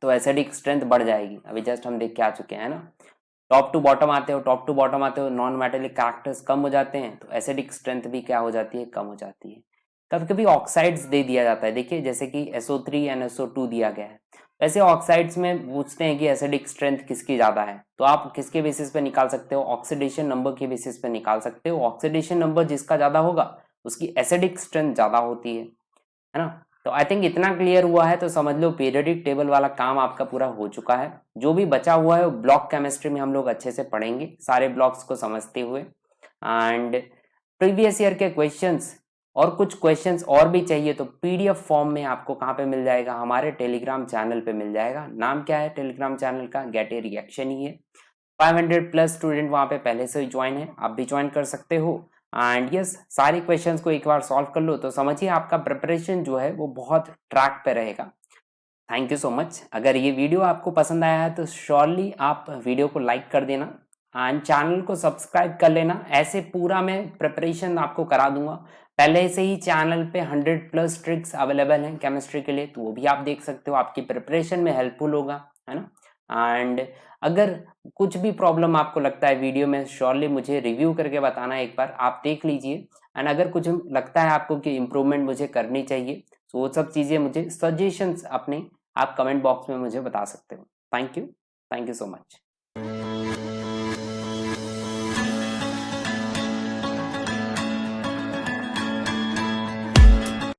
तो एसिडिक स्ट्रेंथ बढ़ जाएगी। अभी जस्ट हम देख के आ चुके हैं ना, टॉप टू बॉटम आते हो नॉन मेटेलिक कैरेक्टर्स कम हो जाते हैं तो एसिडिक स्ट्रेंथ भी क्या हो जाती है, कम हो जाती है। कभी कभी ऑक्साइड्स दे दिया जाता है, देखिए जैसे कि SO3 NSO2 दिया गया है, वैसे ऑक्साइड्स में पूछते हैं कि एसिडिक स्ट्रेंथ किसकी ज्यादा है, तो आप किसके बेसिस पे निकाल सकते हो, ऑक्सीडेशन नंबर के बेसिस पे निकाल सकते हो। ऑक्सीडेशन नंबर जिसका ज्यादा होगा उसकी एसिडिक स्ट्रेंथ ज्यादा होती है ना। तो आई थिंक इतना क्लियर हुआ है तो समझ लो पीरियोडिक टेबल वाला काम आपका पूरा हो चुका है। जो भी बचा हुआ है वो ब्लॉक केमिस्ट्री में हम लोग अच्छे से पढ़ेंगे सारे ब्लॉक्स को समझते हुए। एंड प्रीवियस ईयर के क्वेश्चंस और कुछ क्वेश्चंस और भी चाहिए तो PDF फॉर्म में आपको कहाँ पे मिल जाएगा, हमारे टेलीग्राम चैनल पे मिल जाएगा। नाम क्या है टेलीग्राम चैनल का, गेट ए रिएक्शन ही है। 500+ स्टूडेंट वहाँ पे पहले से ही ज्वाइन है, आप भी ज्वाइन कर सकते हो। एंड यस, सारे क्वेश्चंस को एक बार सॉल्व कर लो तो समझिए आपका प्रिपरेशन जो है वो बहुत ट्रैक पे रहेगा। Thank you so much. अगर ये वीडियो आपको पसंद आया है तो श्योरली आप वीडियो को लाइक कर देना एंड चैनल को सब्सक्राइब कर लेना। ऐसे पूरा मैं प्रिपरेशन आपको करा दूंगा। पहले से ही चैनल पे 100+ ट्रिक्स अवेलेबल हैं केमिस्ट्री के लिए, तो वो भी आप देख सकते हो, आपकी प्रिपरेशन में हेल्पफुल होगा, है ना। एंड अगर कुछ भी प्रॉब्लम आपको लगता है वीडियो में, श्योरली मुझे रिव्यू करके बताना, एक बार आप देख लीजिए। एंड अगर कुछ लगता है आपको कि इम्प्रूवमेंट मुझे करनी चाहिए तो वो सब चीज़ें मुझे सजेशंस अपने आप कमेंट बॉक्स में मुझे बता सकते हो। Thank you so much.